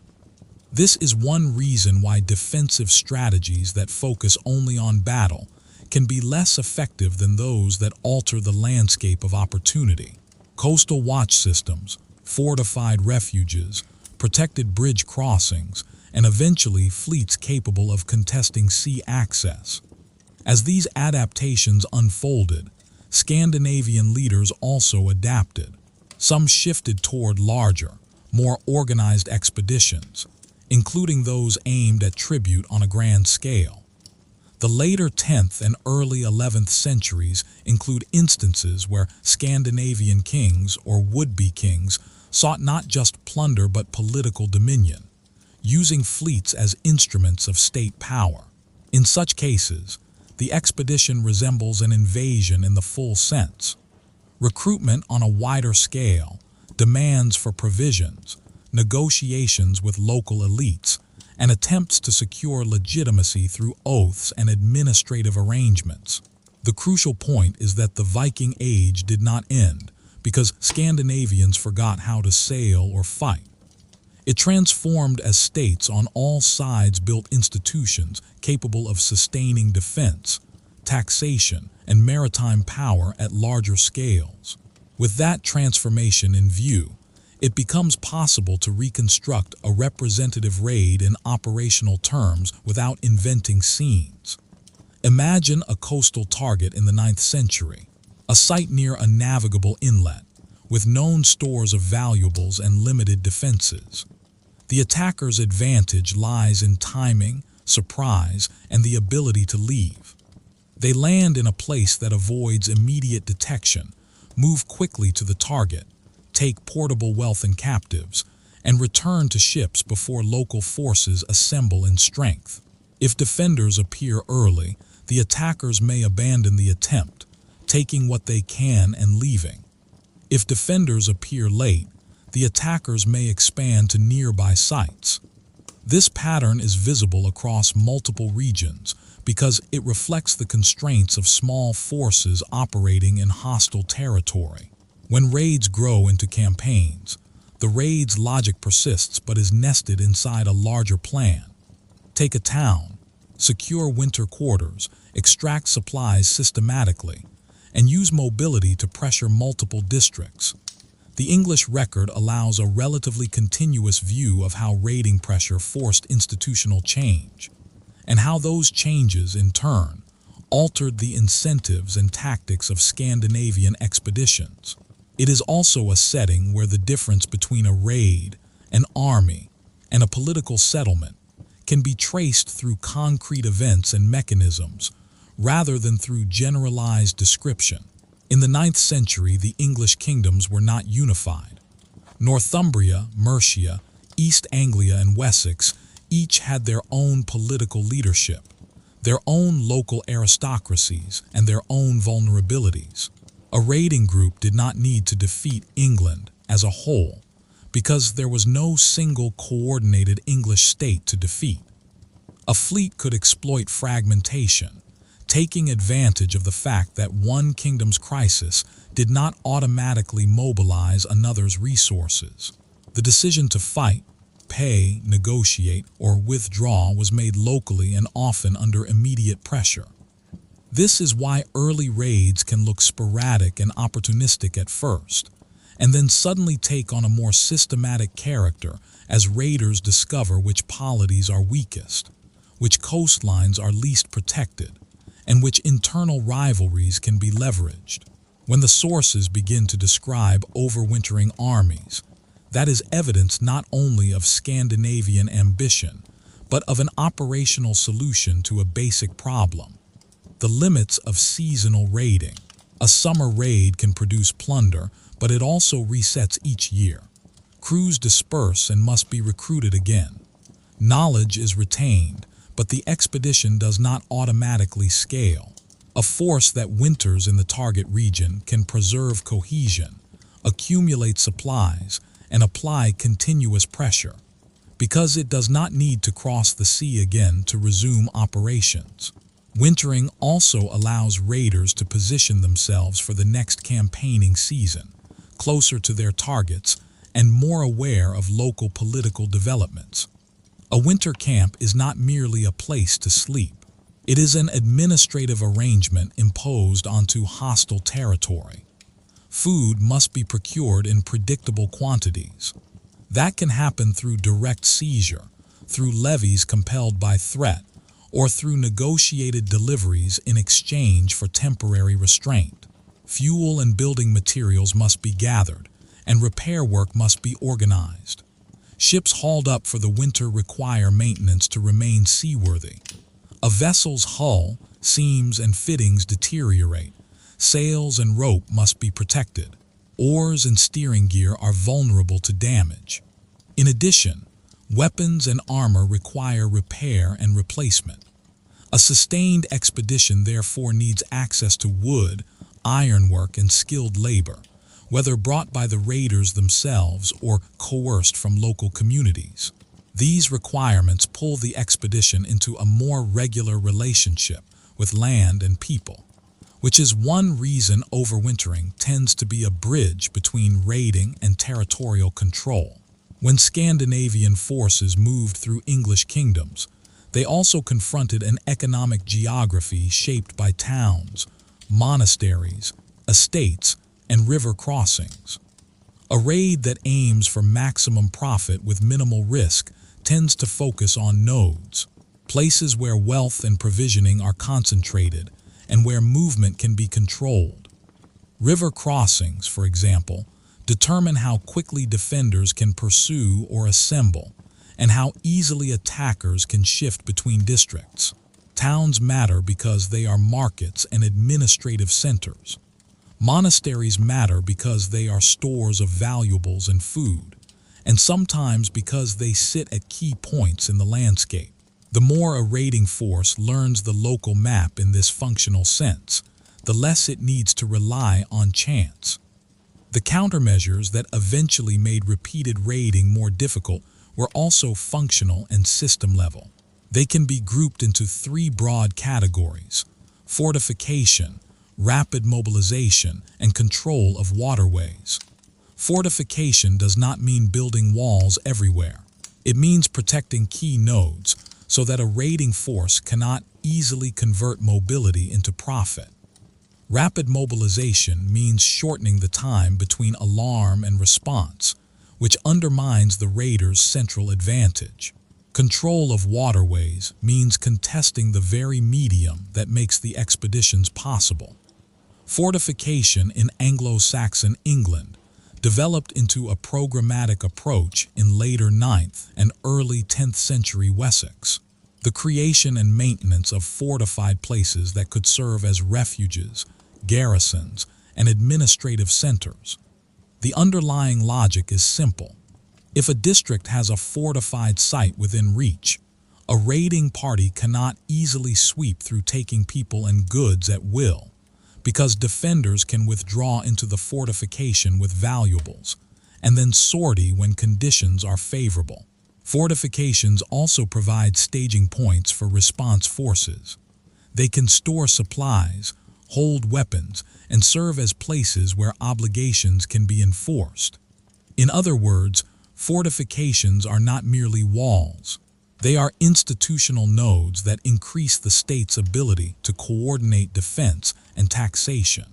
This is one reason why defensive strategies that focus only on battle can be less effective than those that alter the landscape of opportunity. Coastal watch systems, fortified refuges, protected bridge crossings, and eventually fleets capable of contesting sea access. As these adaptations unfolded, Scandinavian leaders also adapted. Some shifted toward larger, more organized expeditions, including those aimed at tribute on a grand scale. The later 10th and early 11th centuries include instances where Scandinavian kings or would-be kings sought not just plunder but political dominion, using fleets as instruments of state power. In such cases, the expedition resembles an invasion in the full sense. Recruitment on a wider scale, demands for provisions, negotiations with local elites, and attempts to secure legitimacy through oaths and administrative arrangements. The crucial point is that the Viking Age did not end because Scandinavians forgot how to sail or fight. It transformed as states on all sides built institutions capable of sustaining defense, taxation, and maritime power at larger scales. With that transformation in view, it becomes possible to reconstruct a representative raid in operational terms without inventing scenes. Imagine a coastal target in the 9th century, a site near a navigable inlet, with known stores of valuables and limited defenses. The attacker's advantage lies in timing, surprise, and the ability to leave. They land in a place that avoids immediate detection, move quickly to the target, take portable wealth and captives, and return to ships before local forces assemble in strength. If defenders appear early, the attackers may abandon the attempt, taking what they can and leaving. If defenders appear late, the attackers may expand to nearby sites. This pattern is visible across multiple regions because it reflects the constraints of small forces operating in hostile territory. When raids grow into campaigns, the raid's logic persists but is nested inside a larger plan. Take a town, secure winter quarters, extract supplies systematically, and use mobility to pressure multiple districts. The English record allows a relatively continuous view of how raiding pressure forced institutional change, and how those changes, in turn, altered the incentives and tactics of Scandinavian expeditions. It is also a setting where the difference between a raid, an army, and a political settlement can be traced through concrete events and mechanisms rather than through generalized description. In the 9th century, the English kingdoms were not unified. Northumbria, Mercia, East Anglia, and Wessex each had their own political leadership, their own local aristocracies, and their own vulnerabilities. A raiding group did not need to defeat England as a whole because there was no single coordinated English state to defeat. A fleet could exploit fragmentation, taking advantage of the fact that one kingdom's crisis did not automatically mobilize another's resources. The decision to fight, pay, negotiate, or withdraw was made locally and often under immediate pressure. This is why early raids can look sporadic and opportunistic at first, and then suddenly take on a more systematic character as raiders discover which polities are weakest, which coastlines are least protected, and which internal rivalries can be leveraged. When the sources begin to describe overwintering armies, that is evidence not only of Scandinavian ambition, but of an operational solution to a basic problem: the limits of seasonal raiding. A summer raid can produce plunder, but it also resets each year. Crews disperse and must be recruited again. Knowledge is retained, but the expedition does not automatically scale. A force that winters in the target region can preserve cohesion, accumulate supplies, and apply continuous pressure, because it does not need to cross the sea again to resume operations. Wintering also allows raiders to position themselves for the next campaigning season, closer to their targets and more aware of local political developments. A winter camp is not merely a place to sleep. It is an administrative arrangement imposed onto hostile territory. Food must be procured in predictable quantities. That can happen through direct seizure, through levies compelled by threat, or through negotiated deliveries in exchange for temporary restraint. Fuel and building materials must be gathered, and repair work must be organized. Ships hauled up for the winter require maintenance to remain seaworthy. A vessel's hull, seams, and fittings deteriorate. Sails and rope must be protected. Oars and steering gear are vulnerable to damage. In addition, weapons and armor require repair and replacement. A sustained expedition therefore needs access to wood, ironwork, and skilled labor, whether brought by the raiders themselves or coerced from local communities. These requirements pull the expedition into a more regular relationship with land and people, which is one reason overwintering tends to be a bridge between raiding and territorial control. When Scandinavian forces moved through English kingdoms, they also confronted an economic geography shaped by towns, monasteries, estates, and river crossings. A raid that aims for maximum profit with minimal risk tends to focus on nodes, places where wealth and provisioning are concentrated and where movement can be controlled. River crossings, for example, determine how quickly defenders can pursue or assemble, and how easily attackers can shift between districts. Towns matter because they are markets and administrative centers. Monasteries matter because they are stores of valuables and food, and sometimes because they sit at key points in the landscape. The more a raiding force learns the local map in this functional sense, the less it needs to rely on chance. The countermeasures that eventually made repeated raiding more difficult were also functional and system level. They can be grouped into three broad categories: fortification, rapid mobilization, and control of waterways. Fortification does not mean building walls everywhere. It means protecting key nodes so that a raiding force cannot easily convert mobility into profit. Rapid mobilization means shortening the time between alarm and response, which undermines the raiders' central advantage. Control of waterways means contesting the very medium that makes the expeditions possible. Fortification in Anglo-Saxon England developed into a programmatic approach in later 9th and early 10th century Wessex. The creation and maintenance of fortified places that could serve as refuges, garrisons, and administrative centers. The underlying logic is simple. If a district has a fortified site within reach, a raiding party cannot easily sweep through taking people and goods at will, because defenders can withdraw into the fortification with valuables, and then sortie when conditions are favorable. Fortifications also provide staging points for response forces. They can store supplies, hold weapons, and serve as places where obligations can be enforced. In other words, fortifications are not merely walls. They are institutional nodes that increase the state's ability to coordinate defense and taxation.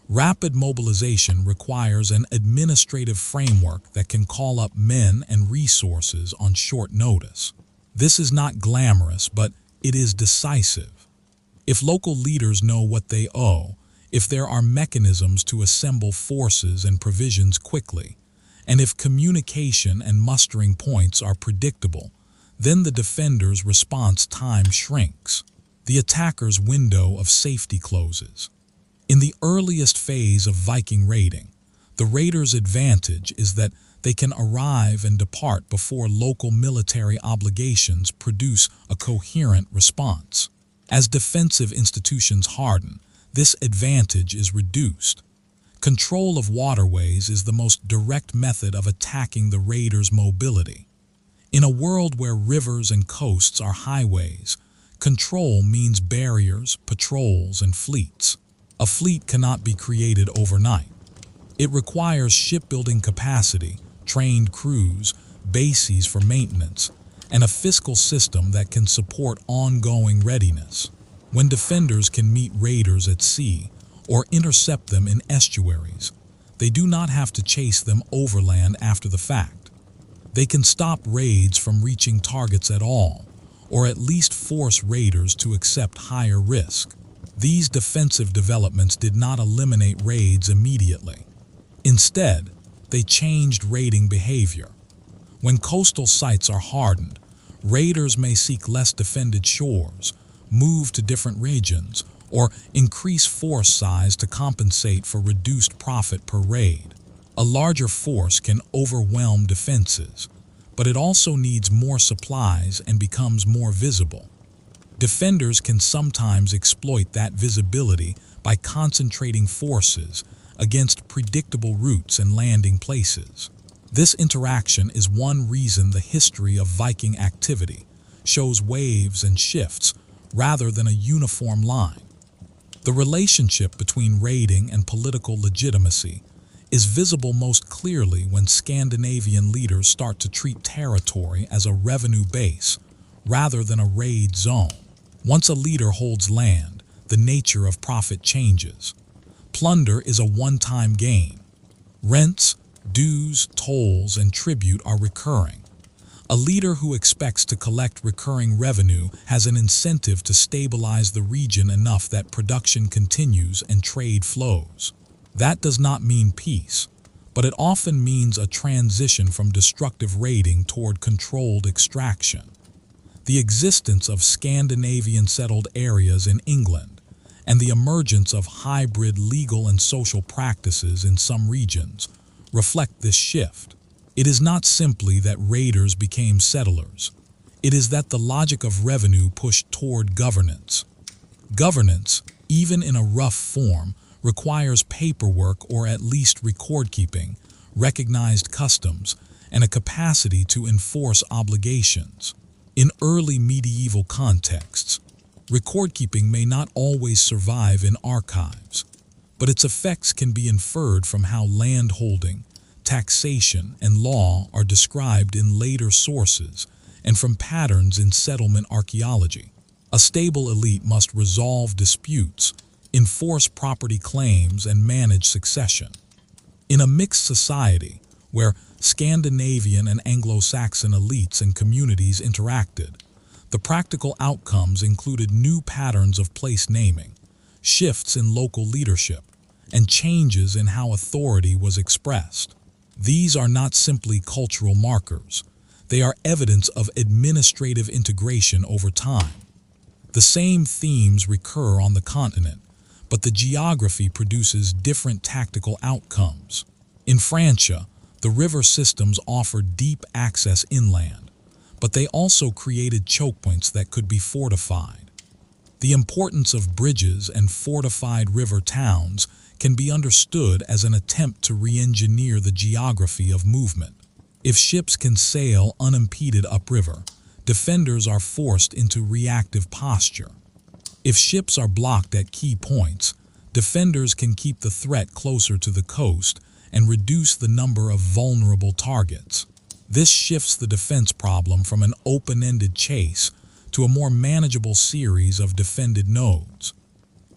Rapid mobilization requires an administrative framework that can call up men and resources on short notice. This is not glamorous, but it is decisive. If local leaders know what they owe, if there are mechanisms to assemble forces and provisions quickly, and if communication and mustering points are predictable, then the defender's response time shrinks. The attacker's window of safety closes. In the earliest phase of Viking raiding, the raiders' advantage is that they can arrive and depart before local military obligations produce a coherent response. As defensive institutions harden, this advantage is reduced. Control of waterways is the most direct method of attacking the raiders' mobility. In a world where rivers and coasts are highways, control means barriers, patrols, and fleets. A fleet cannot be created overnight. It requires shipbuilding capacity, trained crews, bases for maintenance, and a fiscal system that can support ongoing readiness. When defenders can meet raiders at sea or intercept them in estuaries, they do not have to chase them overland after the fact. They can stop raids from reaching targets at all, or at least force raiders to accept higher risk. These defensive developments did not eliminate raids immediately. Instead, they changed raiding behavior. When coastal sites are hardened, raiders may seek less defended shores, move to different regions, or increase force size to compensate for reduced profit per raid. A larger force can overwhelm defenses, but it also needs more supplies and becomes more visible. Defenders can sometimes exploit that visibility by concentrating forces against predictable routes and landing places. This interaction is one reason the history of Viking activity shows waves and shifts rather than a uniform line. The relationship between raiding and political legitimacy is visible most clearly when Scandinavian leaders start to treat territory as a revenue base rather than a raid zone. Once a leader holds land, the nature of profit changes. Plunder is a one-time gain. Rents, dues, tolls, and tribute are recurring. A leader who expects to collect recurring revenue has an incentive to stabilize the region enough that production continues and trade flows. That does not mean peace, but it often means a transition from destructive raiding toward controlled extraction. The existence of Scandinavian settled areas in England and the emergence of hybrid legal and social practices in some regions reflect this shift. It is not simply that raiders became settlers. It is that the logic of revenue pushed toward governance. Governance, even in a rough form, requires paperwork or at least record-keeping, recognized customs, and a capacity to enforce obligations. In early medieval contexts, record-keeping may not always survive in archives, but its effects can be inferred from how landholding, taxation, and law are described in later sources and from patterns in settlement archaeology. A stable elite must resolve disputes, enforce property claims, and manage succession. In a mixed society, where Scandinavian and Anglo-Saxon elites and communities interacted, the practical outcomes included new patterns of place naming, shifts in local leadership, and changes in how authority was expressed. These are not simply cultural markers. They are evidence of administrative integration over time. The same themes recur on the continent, but the geography produces different tactical outcomes. In Francia, the river systems offered deep access inland, but they also created chokepoints that could be fortified. The importance of bridges and fortified river towns can be understood as an attempt to re-engineer the geography of movement. If ships can sail unimpeded upriver, defenders are forced into reactive posture. If ships are blocked at key points, defenders can keep the threat closer to the coast and reduce the number of vulnerable targets. This shifts the defense problem from an open-ended chase to a more manageable series of defended nodes.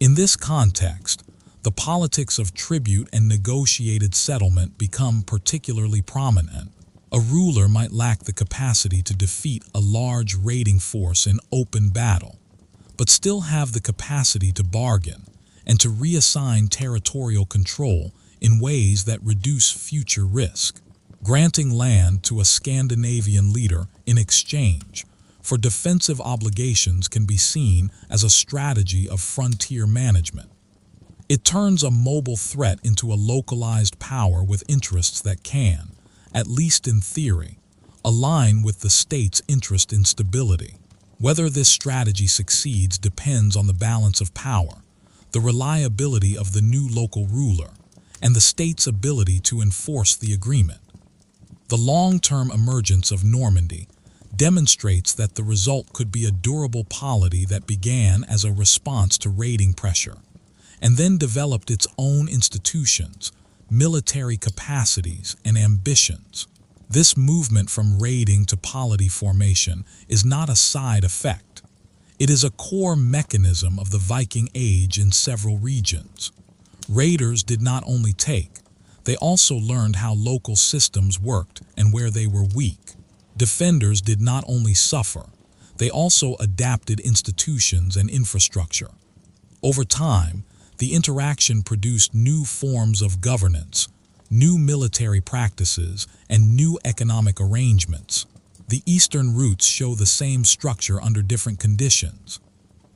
In this context, the politics of tribute and negotiated settlement become particularly prominent. A ruler might lack the capacity to defeat a large raiding force in open battle, but still have the capacity to bargain and to reassign territorial control in ways that reduce future risk. Granting land to a Scandinavian leader in exchange for defensive obligations can be seen as a strategy of frontier management. It turns a mobile threat into a localized power with interests that can, at least in theory, align with the state's interest in stability. Whether this strategy succeeds depends on the balance of power, the reliability of the new local ruler, and the state's ability to enforce the agreement. The long-term emergence of Normandy demonstrates that the result could be a durable polity that began as a response to raiding pressure, and then developed its own institutions, military capacities, and ambitions. This movement from raiding to polity formation is not a side effect. It is a core mechanism of the Viking Age in several regions. Raiders did not only take, they also learned how local systems worked and where they were weak. Defenders did not only suffer, they also adapted institutions and infrastructure. Over time, the interaction produced new forms of governance, new military practices, and new economic arrangements. The eastern routes show the same structure under different conditions.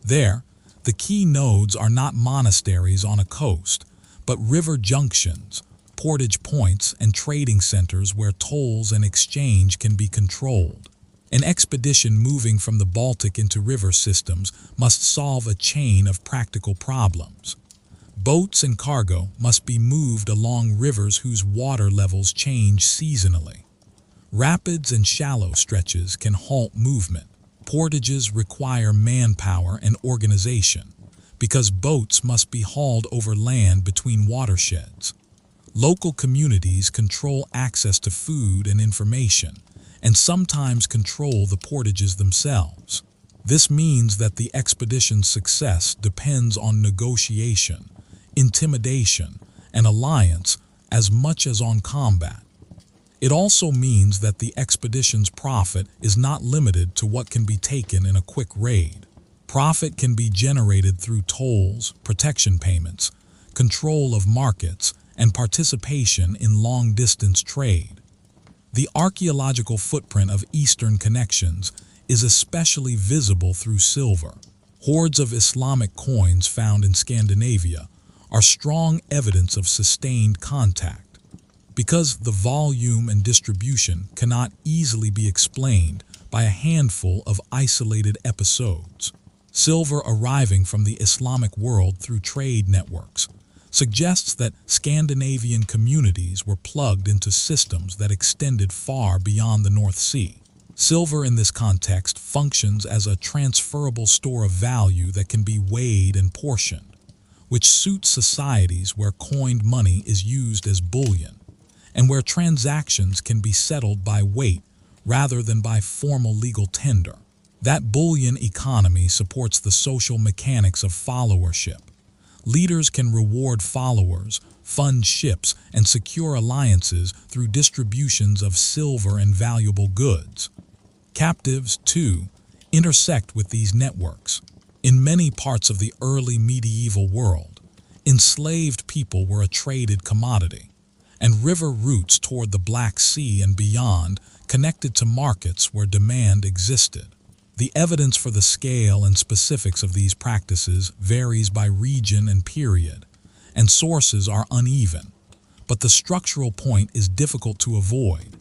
There, the key nodes are not monasteries on a coast, but river junctions, portage points, and trading centers where tolls and exchange can be controlled. An expedition moving from the Baltic into river systems must solve a chain of practical problems. Boats and cargo must be moved along rivers whose water levels change seasonally. Rapids and shallow stretches can halt movement. Portages require manpower and organization, because boats must be hauled over land between watersheds. Local communities control access to food and information, and sometimes control the portages themselves. This means that the expedition's success depends on negotiation, intimidation, and alliance as much as on combat. It also means that the expedition's profit is not limited to what can be taken in a quick raid. Profit can be generated through tolls, protection payments, control of markets, and participation in long-distance trade. The archaeological footprint of Eastern connections is especially visible through silver. Hoards of Islamic coins found in Scandinavia are strong evidence of sustained contact. Because the volume and distribution cannot easily be explained by a handful of isolated episodes. Silver arriving from the Islamic world through trade networks, suggests that Scandinavian communities were plugged into systems that extended far beyond the North Sea. Silver in this context functions as a transferable store of value that can be weighed and portioned, which suits societies where coined money is used as bullion, and where transactions can be settled by weight rather than by formal legal tender. That bullion economy supports the social mechanics of followership. Leaders can reward followers, fund ships, and secure alliances through distributions of silver and valuable goods. Captives, too, intersect with these networks. In many parts of the early medieval world, enslaved people were a traded commodity, and river routes toward the Black Sea and beyond connected to markets where demand existed. The evidence for the scale and specifics of these practices varies by region and period, and sources are uneven, but the structural point is difficult to avoid.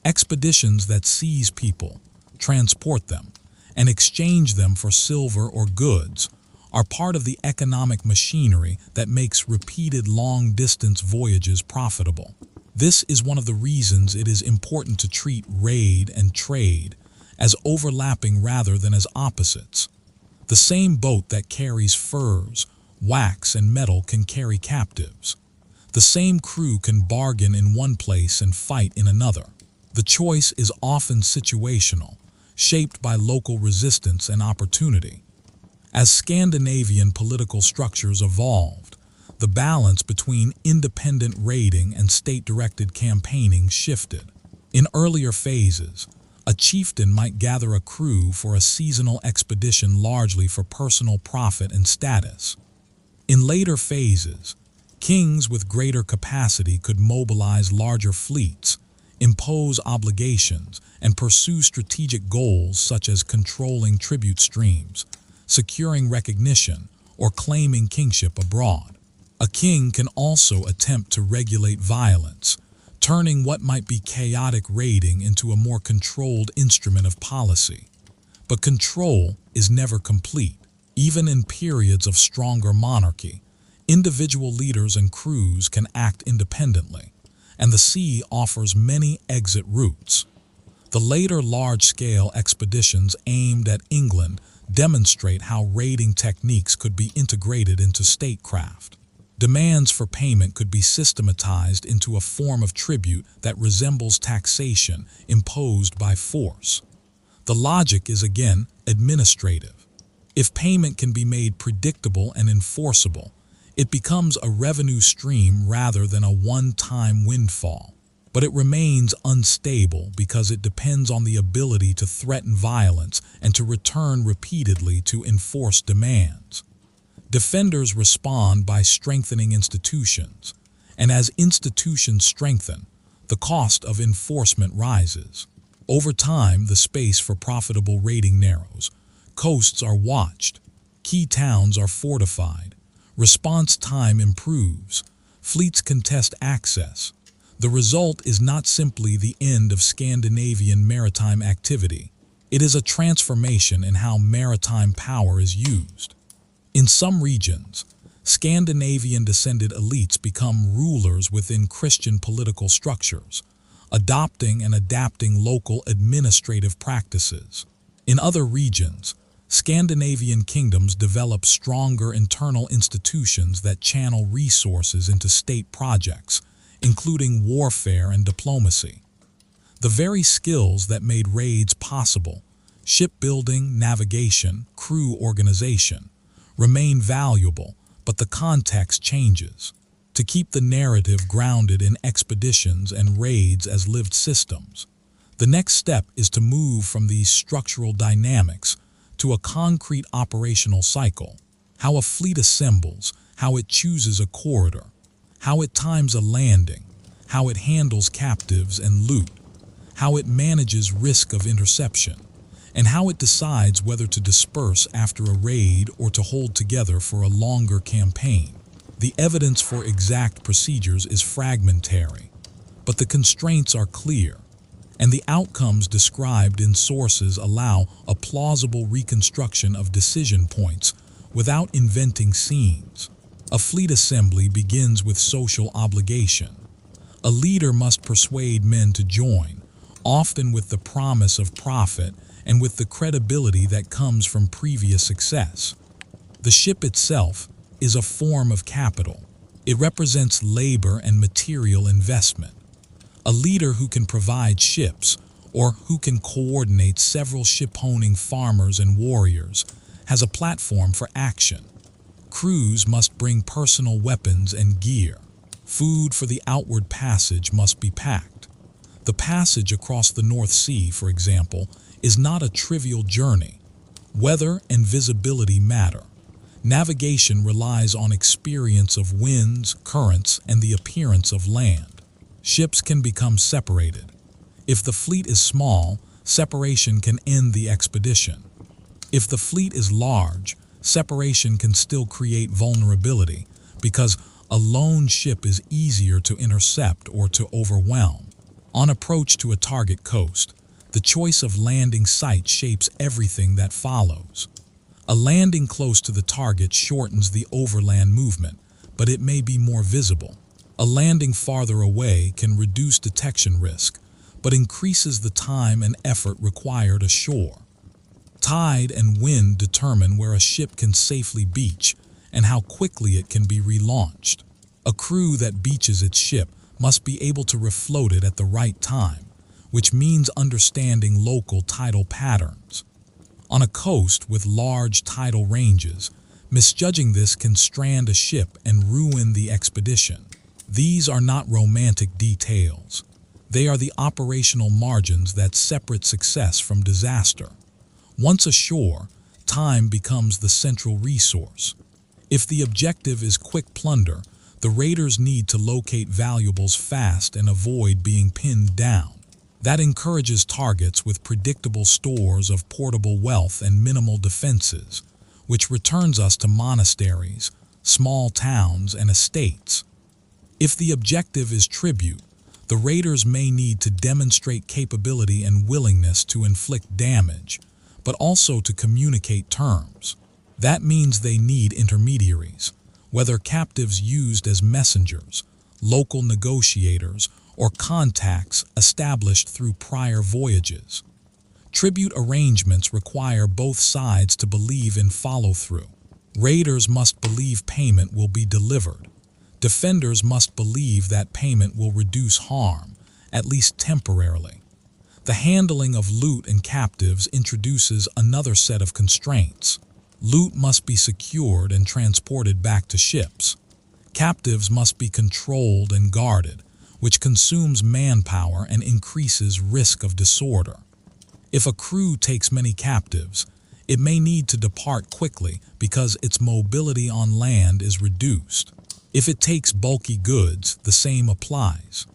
Expeditions that seize people, transport them, and exchange them for silver or goods are part of the economic machinery that makes repeated long-distance voyages profitable. This is one of the reasons it is important to treat raid and trade as overlapping rather than as opposites. The same boat that carries furs, wax, and metal can carry captives. The same crew can bargain in one place and fight in another. The choice is often situational, shaped by local resistance and opportunity. As Scandinavian political structures evolved, the balance between independent raiding and state-directed campaigning shifted. In earlier phases, a chieftain might gather a crew for a seasonal expedition largely for personal profit and status. In later phases, kings with greater capacity could mobilize larger fleets, impose obligations, and pursue strategic goals such as controlling tribute streams, securing recognition, or claiming kingship abroad. A king can also attempt to regulate violence, turning what might be chaotic raiding into a more controlled instrument of policy. But control is never complete. Even in periods of stronger monarchy, individual leaders and crews can act independently, and the sea offers many exit routes. The later large-scale expeditions aimed at England demonstrate how raiding techniques could be integrated into statecraft. Demands for payment could be systematized into a form of tribute that resembles taxation imposed by force. The logic is again administrative. If payment can be made predictable and enforceable, it becomes a revenue stream rather than a one-time windfall. But it remains unstable because it depends on the ability to threaten violence and to return repeatedly to enforce demands. Defenders respond by strengthening institutions, and as institutions strengthen, the cost of enforcement rises. Over time, the space for profitable raiding narrows. Coasts are watched, key towns are fortified, response time improves, fleets contest access. The result is not simply the end of Scandinavian maritime activity. It is a transformation in how maritime power is used. In some regions, Scandinavian-descended elites become rulers within Christian political structures, adopting and adapting local administrative practices. In other regions, Scandinavian kingdoms develop stronger internal institutions that channel resources into state projects, including warfare and diplomacy. The very skills that made raids possible, shipbuilding, navigation, crew organization, remain valuable, but the context changes. To keep the narrative grounded in expeditions and raids as lived systems, the next step is to move from these structural dynamics to a concrete operational cycle. How a fleet assembles, how it chooses a corridor, how it times a landing, how it handles captives and loot, how it manages risk of interception, and how it decides whether to disperse after a raid or to hold together for a longer campaign. The evidence for exact procedures is fragmentary, but the constraints are clear, and the outcomes described in sources allow a plausible reconstruction of decision points without inventing scenes. A fleet assembly begins with social obligation. A leader must persuade men to join, often with the promise of profit and with the credibility that comes from previous success. The ship itself is a form of capital. It represents labor and material investment. A leader who can provide ships, or who can coordinate several ship-owning farmers and warriors, has a platform for action. Crews must bring personal weapons and gear. Food for the outward passage must be packed. The passage across the North Sea, for example, is not a trivial journey. Weather and visibility matter. Navigation relies on experience of winds, currents, and the appearance of land. Ships can become separated. If the fleet is small, separation can end the expedition. If the fleet is large, separation can still create vulnerability because a lone ship is easier to intercept or to overwhelm. On approach to a target coast, the choice of landing site shapes everything that follows. A landing close to the target shortens the overland movement, but it may be more visible. A landing farther away can reduce detection risk, but increases the time and effort required ashore. Tide and wind determine where a ship can safely beach and how quickly it can be relaunched. A crew that beaches its ship must be able to refloat it at the right time, which means understanding local tidal patterns. On a coast with large tidal ranges, misjudging this can strand a ship and ruin the expedition. These are not romantic details. They are the operational margins that separate success from disaster. Once ashore, time becomes the central resource. If the objective is quick plunder, the raiders need to locate valuables fast and avoid being pinned down. That encourages targets with predictable stores of portable wealth and minimal defenses, which returns us to monasteries, small towns, and estates. If the objective is tribute, the raiders may need to demonstrate capability and willingness to inflict damage, but also to communicate terms. That means they need intermediaries, whether captives used as messengers, local negotiators, or contacts established through prior voyages. Tribute arrangements require both sides to believe in follow-through. Raiders must believe payment will be delivered. Defenders must believe that payment will reduce harm, at least temporarily. The handling of loot and captives introduces another set of constraints. Loot must be secured and transported back to ships. Captives must be controlled and guarded, which consumes manpower and increases risk of disorder. If a crew takes many captives, it may need to depart quickly because its mobility on land is reduced. If it takes bulky goods, the same applies.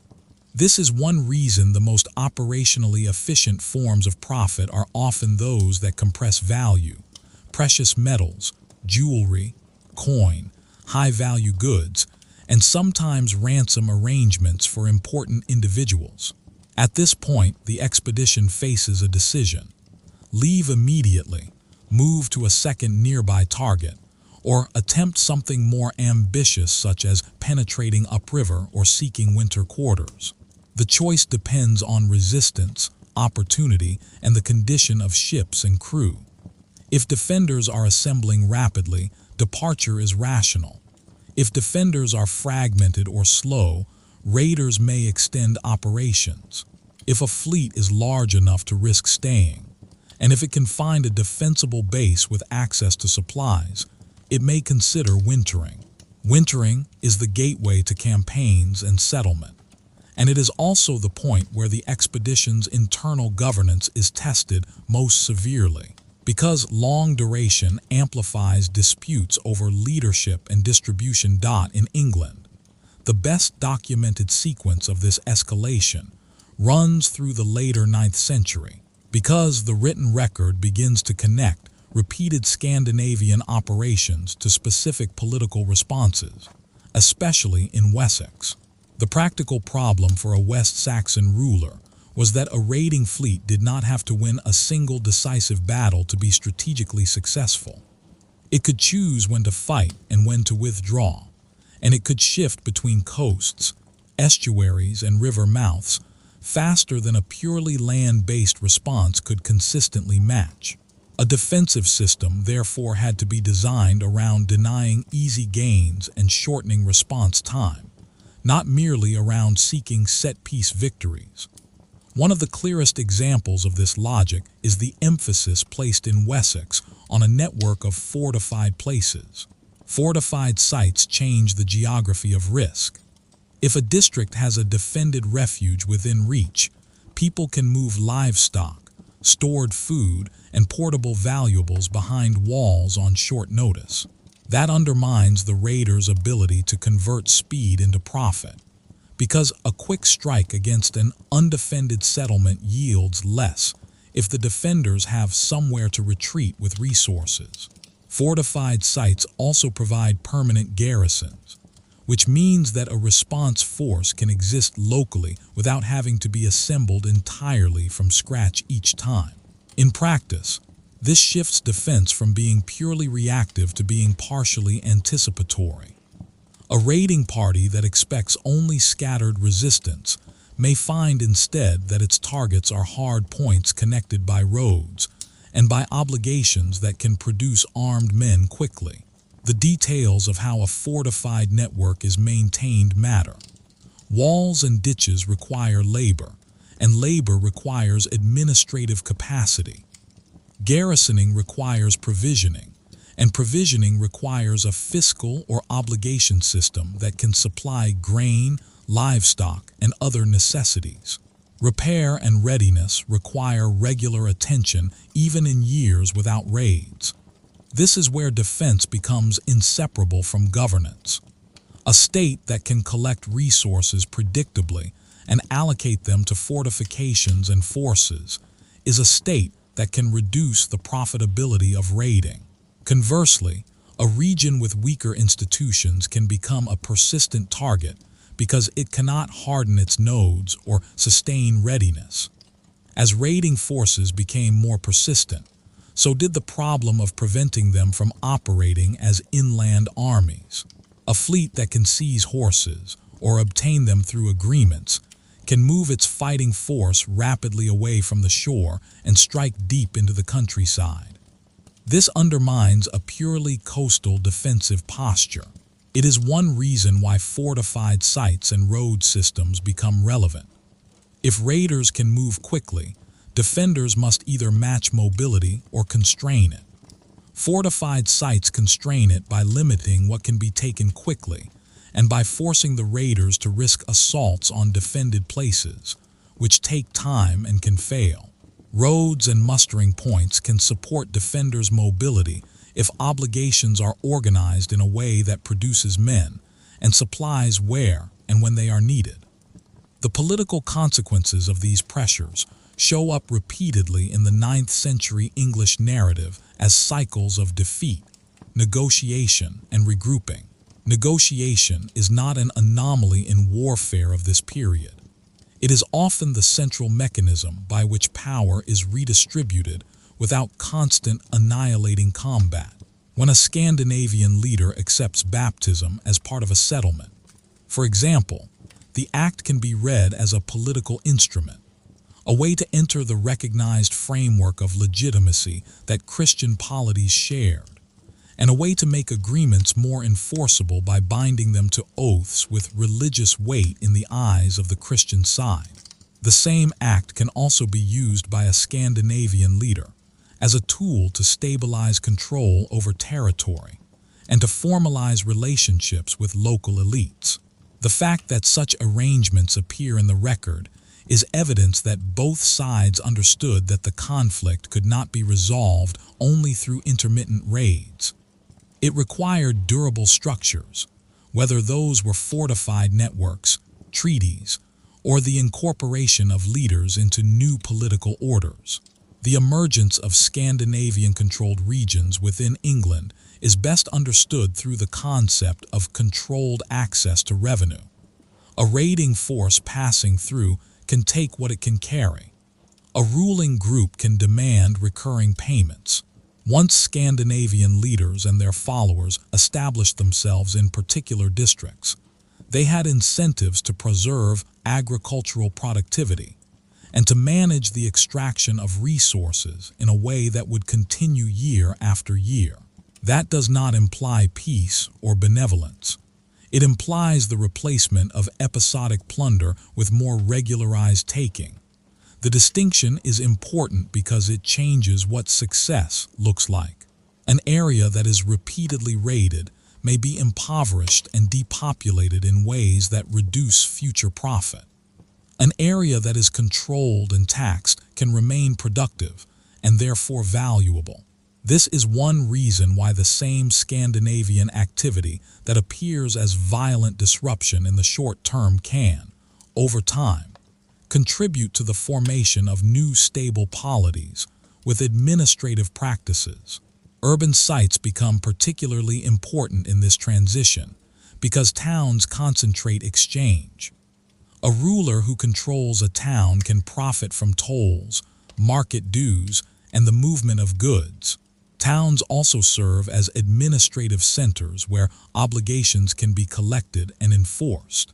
This is one reason the most operationally efficient forms of profit are often those that compress value. Precious metals, jewelry, coin, high-value goods, and sometimes ransom arrangements for important individuals. At this point, the expedition faces a decision. Leave immediately, move to a second nearby target, or attempt something more ambitious such as penetrating upriver or seeking winter quarters. The choice depends on resistance, opportunity, and the condition of ships and crew. If defenders are assembling rapidly, departure is rational. If defenders are fragmented or slow, raiders may extend operations. If a fleet is large enough to risk staying, and if it can find a defensible base with access to supplies, it may consider wintering. Wintering is the gateway to campaigns and settlement, and it is also the point where the expedition's internal governance is tested most severely. Because long duration amplifies disputes over leadership and distribution. In England, the best documented sequence of this escalation runs through the later 9th century. Because the written record begins to connect repeated Scandinavian operations to specific political responses, especially in Wessex. The practical problem for a West Saxon ruler was that a raiding fleet did not have to win a single decisive battle to be strategically successful. It could choose when to fight and when to withdraw, and it could shift between coasts, estuaries, and river mouths faster than a purely land-based response could consistently match. A defensive system therefore had to be designed around denying easy gains and shortening response time, not merely around seeking set-piece victories. One of the clearest examples of this logic is the emphasis placed in Wessex on a network of fortified places. Fortified sites change the geography of risk. If a district has a defended refuge within reach, people can move livestock, stored food, and portable valuables behind walls on short notice. That undermines the raider's ability to convert speed into profit, because a quick strike against an undefended settlement yields less if the defenders have somewhere to retreat with resources. Fortified sites also provide permanent garrisons, which means that a response force can exist locally without having to be assembled entirely from scratch each time. In practice, this shifts defense from being purely reactive to being partially anticipatory. A raiding party that expects only scattered resistance may find instead that its targets are hard points connected by roads and by obligations that can produce armed men quickly. The details of how a fortified network is maintained matter. Walls and ditches require labor, and labor requires administrative capacity. Garrisoning requires provisioning, and provisioning requires a fiscal or obligation system that can supply grain, livestock, and other necessities. Repair and readiness require regular attention even in years without raids. This is where defense becomes inseparable from governance. A state that can collect resources predictably and allocate them to fortifications and forces is a state that can reduce the profitability of raiding. Conversely, a region with weaker institutions can become a persistent target because it cannot harden its nodes or sustain readiness. As raiding forces became more persistent, so did the problem of preventing them from operating as inland armies. A fleet that can seize horses or obtain them through agreements can move its fighting force rapidly away from the shore and strike deep into the countryside. This undermines a purely coastal defensive posture. It is one reason why fortified sites and road systems become relevant. If raiders can move quickly, defenders must either match mobility or constrain it. Fortified sites constrain it by limiting what can be taken quickly and by forcing the raiders to risk assaults on defended places, which take time and can fail. Roads and mustering points can support defenders' mobility if obligations are organized in a way that produces men and supplies where and when they are needed. The political consequences of these pressures show up repeatedly in the 9th century English narrative as cycles of defeat, negotiation, and regrouping. Negotiation is not an anomaly in warfare of this period. It is often the central mechanism by which power is redistributed without constant annihilating combat. When a Scandinavian leader accepts baptism as part of a settlement, for example, the act can be read as a political instrument, a way to enter the recognized framework of legitimacy that Christian polities shared, and a way to make agreements more enforceable by binding them to oaths with religious weight in the eyes of the Christian side. The same act can also be used by a Scandinavian leader as a tool to stabilize control over territory and to formalize relationships with local elites. The fact that such arrangements appear in the record is evidence that both sides understood that the conflict could not be resolved only through intermittent raids. It required durable structures, whether those were fortified networks, treaties, or the incorporation of leaders into new political orders. The emergence of Scandinavian-controlled regions within England is best understood through the concept of controlled access to revenue. A raiding force passing through can take what it can carry. A ruling group can demand recurring payments. Once Scandinavian leaders and their followers established themselves in particular districts, they had incentives to preserve agricultural productivity and to manage the extraction of resources in a way that would continue year after year. That does not imply peace or benevolence. It implies the replacement of episodic plunder with more regularized taking. The distinction is important because it changes what success looks like. An area that is repeatedly raided may be impoverished and depopulated in ways that reduce future profit. An area that is controlled and taxed can remain productive and therefore valuable. This is one reason why the same Scandinavian activity that appears as violent disruption in the short term can, over time, contribute to the formation of new stable polities with administrative practices. Urban sites become particularly important in this transition because towns concentrate exchange. A ruler who controls a town can profit from tolls, market dues, and the movement of goods. Towns also serve as administrative centers where obligations can be collected and enforced.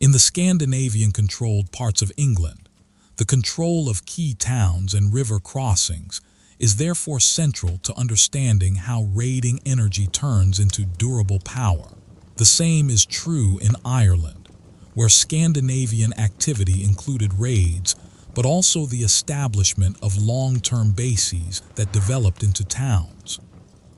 In the Scandinavian-controlled parts of England, the control of key towns and river crossings is therefore central to understanding how raiding energy turns into durable power. The same is true in Ireland, where Scandinavian activity included raids, but also the establishment of long-term bases that developed into towns.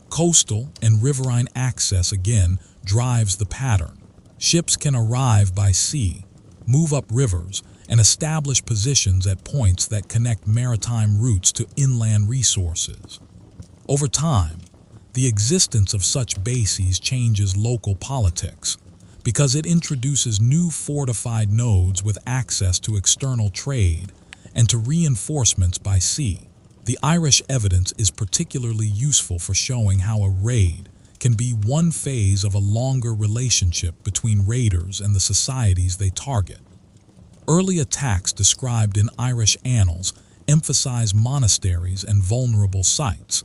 Coastal and riverine access again drives the pattern. Ships can arrive by sea, move up rivers, and establish positions at points that connect maritime routes to inland resources. Over time, the existence of such bases changes local politics because it introduces new fortified nodes with access to external trade and to reinforcements by sea. The Irish evidence is particularly useful for showing how a raid can be one phase of a longer relationship between raiders and the societies they target. Early attacks described in Irish annals emphasize monasteries and vulnerable sites,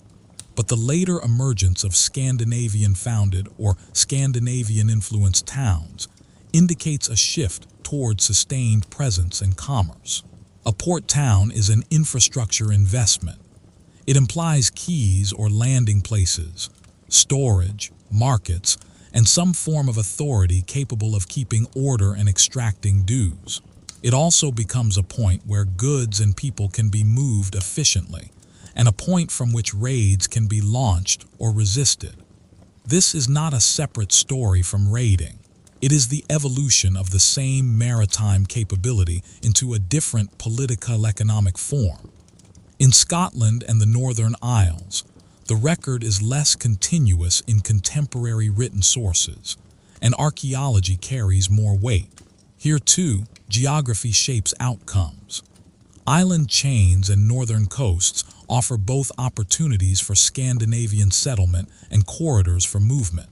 but the later emergence of Scandinavian-founded or Scandinavian-influenced towns indicates a shift toward sustained presence and commerce. A port town is an infrastructure investment. It implies quays or landing places, storage, markets, and some form of authority capable of keeping order and extracting dues. It also becomes a point where goods and people can be moved efficiently, and a point from which raids can be launched or resisted. This is not a separate story from raiding. It is the evolution of the same maritime capability into a different political-economic form. In Scotland and the Northern Isles, the record is less continuous in contemporary written sources, and archaeology carries more weight. Here too, geography shapes outcomes. Island chains and northern coasts offer both opportunities for Scandinavian settlement and corridors for movement.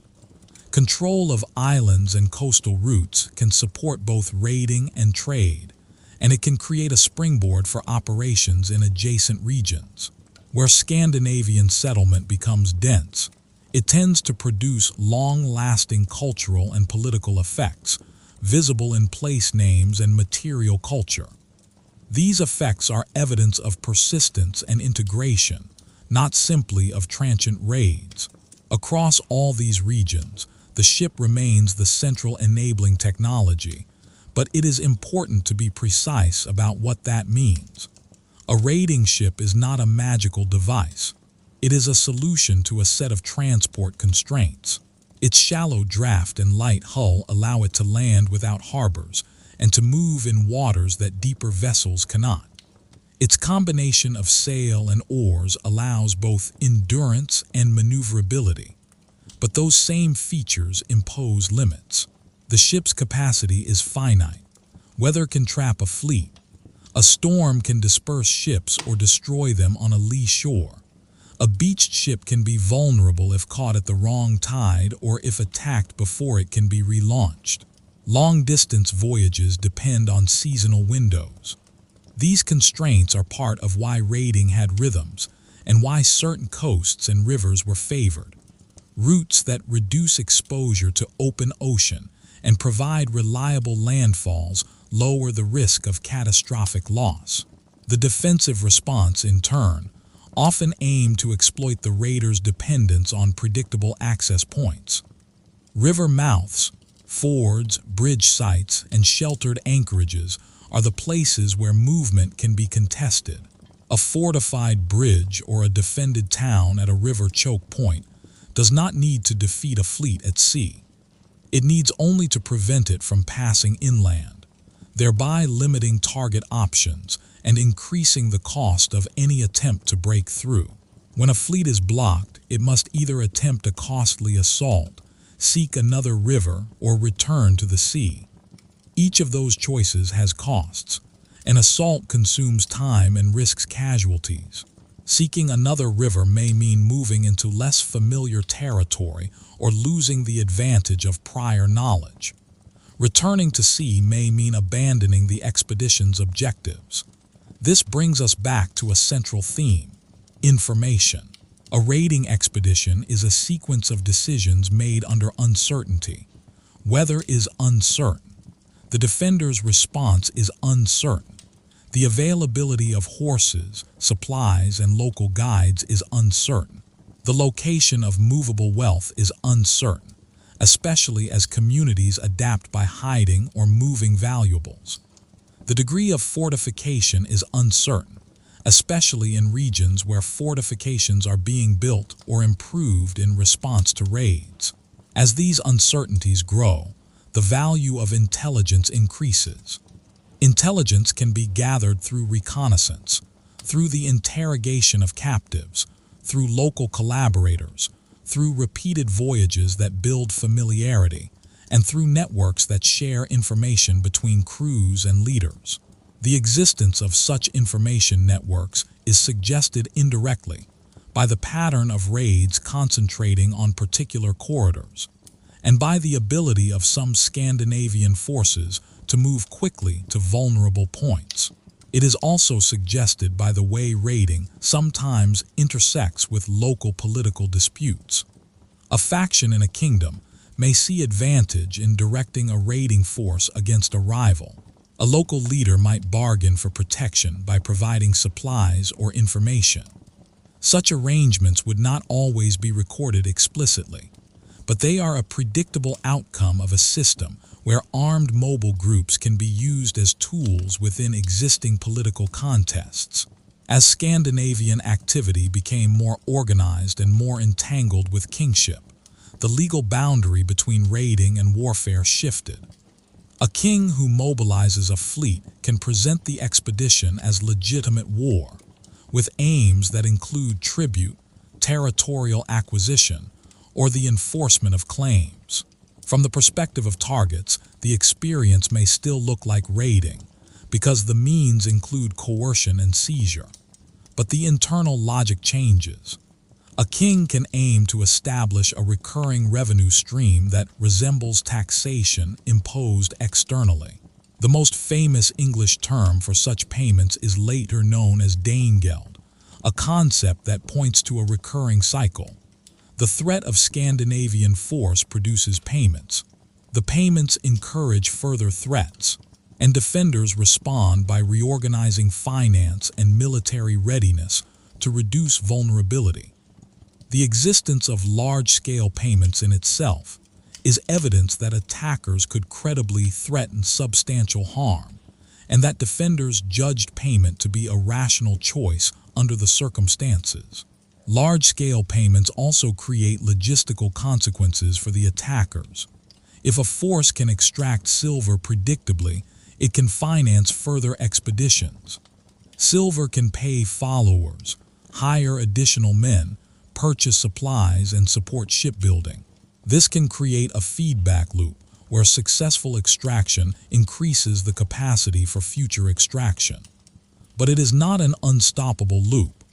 Control of islands and coastal routes can support both raiding and trade, and it can create a springboard for operations in adjacent regions. Where Scandinavian settlement becomes dense, it tends to produce long-lasting cultural and political effects, visible in place names and material culture. These effects are evidence of persistence and integration, not simply of transient raids. Across all these regions, the ship remains the central enabling technology, but it is important to be precise about what that means. A raiding ship is not a magical device. It is a solution to a set of transport constraints. Its shallow draft and light hull allow it to land without harbors and to move in waters that deeper vessels cannot. Its combination of sail and oars allows both endurance and maneuverability, but those same features impose limits. The ship's capacity is finite. Weather can trap a fleet. A storm can disperse ships or destroy them on a lee shore. A beached ship can be vulnerable if caught at the wrong tide or if attacked before it can be relaunched. Long-distance voyages depend on seasonal windows. These constraints are part of why raiding had rhythms and why certain coasts and rivers were favored. Routes that reduce exposure to open ocean and provide reliable landfalls lower the risk of catastrophic loss. The defensive response, in turn, often aimed to exploit the raiders' dependence on predictable access points. River mouths, fords, bridge sites, and sheltered anchorages are the places where movement can be contested. A fortified bridge or a defended town at a river choke point does not need to defeat a fleet at sea. It needs only to prevent it from passing inland, thereby limiting target options and increasing the cost of any attempt to break through. When a fleet is blocked, it must either attempt a costly assault, seek another river, or return to the sea. Each of those choices has costs. An assault consumes time and risks casualties. Seeking another river may mean moving into less familiar territory or losing the advantage of prior knowledge. Returning to sea may mean abandoning the expedition's objectives. This brings us back to a central theme: information. A raiding expedition is a sequence of decisions made under uncertainty. Weather is uncertain. The defender's response is uncertain. The availability of horses, supplies, and local guides is uncertain. The location of movable wealth is uncertain, especially as communities adapt by hiding or moving valuables. The degree of fortification is uncertain, especially in regions where fortifications are being built or improved in response to raids. As these uncertainties grow, the value of intelligence increases. Intelligence can be gathered through reconnaissance, through the interrogation of captives, through local collaborators, through repeated voyages that build familiarity, and through networks that share information between crews and leaders. The existence of such information networks is suggested indirectly by the pattern of raids concentrating on particular corridors, and by the ability of some Scandinavian forces to move quickly to vulnerable points. It is also suggested by the way raiding sometimes intersects with local political disputes. A faction in a kingdom may see advantage in directing a raiding force against a rival. A local leader might bargain for protection by providing supplies or information. Such arrangements would not always be recorded explicitly, but they are a predictable outcome of a system where armed mobile groups can be used as tools within existing political contests. As Scandinavian activity became more organized and more entangled with kingship, the legal boundary between raiding and warfare shifted. A king who mobilizes a fleet can present the expedition as legitimate war, with aims that include tribute, territorial acquisition, or the enforcement of claims. From the perspective of targets, the experience may still look like raiding, because the means include coercion and seizure. But the internal logic changes. A king can aim to establish a recurring revenue stream that resembles taxation imposed externally. The most famous English term for such payments is later known as Danegeld, a concept that points to a recurring cycle. The threat of Scandinavian force produces payments. The payments encourage further threats, and defenders respond by reorganizing finance and military readiness to reduce vulnerability. The existence of large-scale payments in itself is evidence that attackers could credibly threaten substantial harm, and that defenders judged payment to be a rational choice under the circumstances. Large-scale payments also create logistical consequences for the attackers. If a force can extract silver predictably, it can finance further expeditions. Silver can pay followers, hire additional men, purchase supplies, and support shipbuilding. This can create a feedback loop where successful extraction increases the capacity for future extraction. But it is not an unstoppable loop,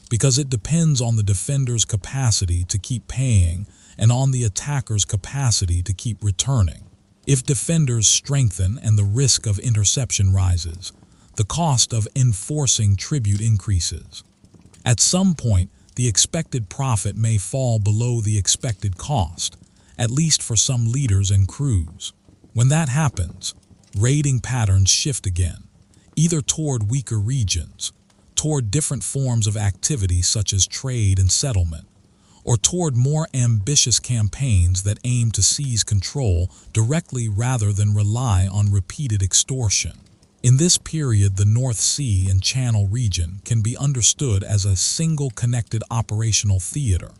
because it depends on the defender's capacity to keep paying and on the attacker's capacity to keep returning. If defenders strengthen and the risk of interception rises, the cost of enforcing tribute increases. At some point, the expected profit may fall below the expected cost, at least for some leaders and crews. When that happens, raiding patterns shift again, either toward weaker regions, toward different forms of activity such as trade and settlement, or toward more ambitious campaigns that aim to seize control directly rather than rely on repeated extortion. In this period, the North Sea and Channel region can be understood as a single connected operational theater.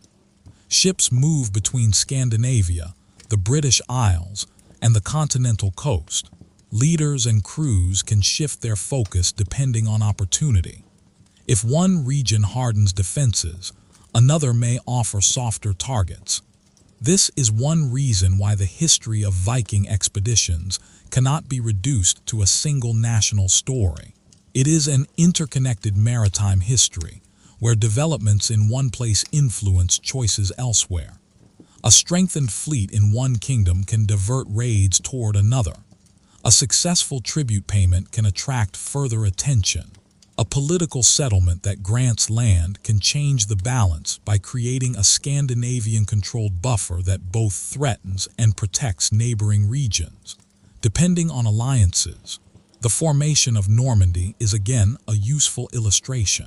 Ships move between Scandinavia, the British Isles, and the continental coast. Leaders and crews can shift their focus depending on opportunity. If one region hardens defenses, another may offer softer targets. This is one reason why the history of Viking expeditions cannot be reduced to a single national story. It is an interconnected maritime history, where developments in one place influence choices elsewhere. A strengthened fleet in one kingdom can divert raids toward another. A successful tribute payment can attract further attention. A political settlement that grants land can change the balance by creating a Scandinavian-controlled buffer that both threatens and protects neighboring regions. Depending on alliances, the formation of Normandy is again a useful illustration.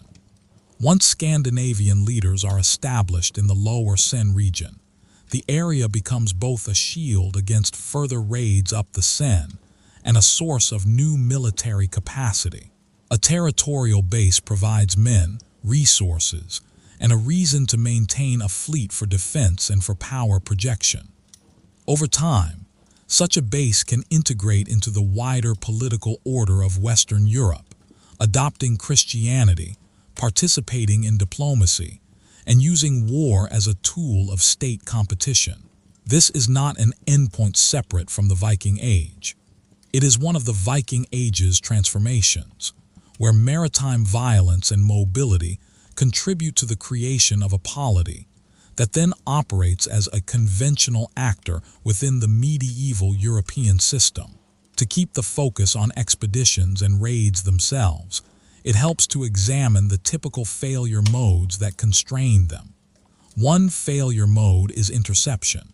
Once Scandinavian leaders are established in the lower Seine region, the area becomes both a shield against further raids up the Seine and a source of new military capacity. A territorial base provides men, resources, and a reason to maintain a fleet for defense and for power projection. Over time, such a base can integrate into the wider political order of Western Europe, adopting Christianity, participating in diplomacy, and using war as a tool of state competition. This is not an endpoint separate from the Viking Age. It is one of the Viking Age's transformations, where maritime violence and mobility contribute to the creation of a polity that then operates as a conventional actor within the medieval European system. To keep the focus on expeditions and raids themselves, it helps to examine the typical failure modes that constrain them. One failure mode is interception.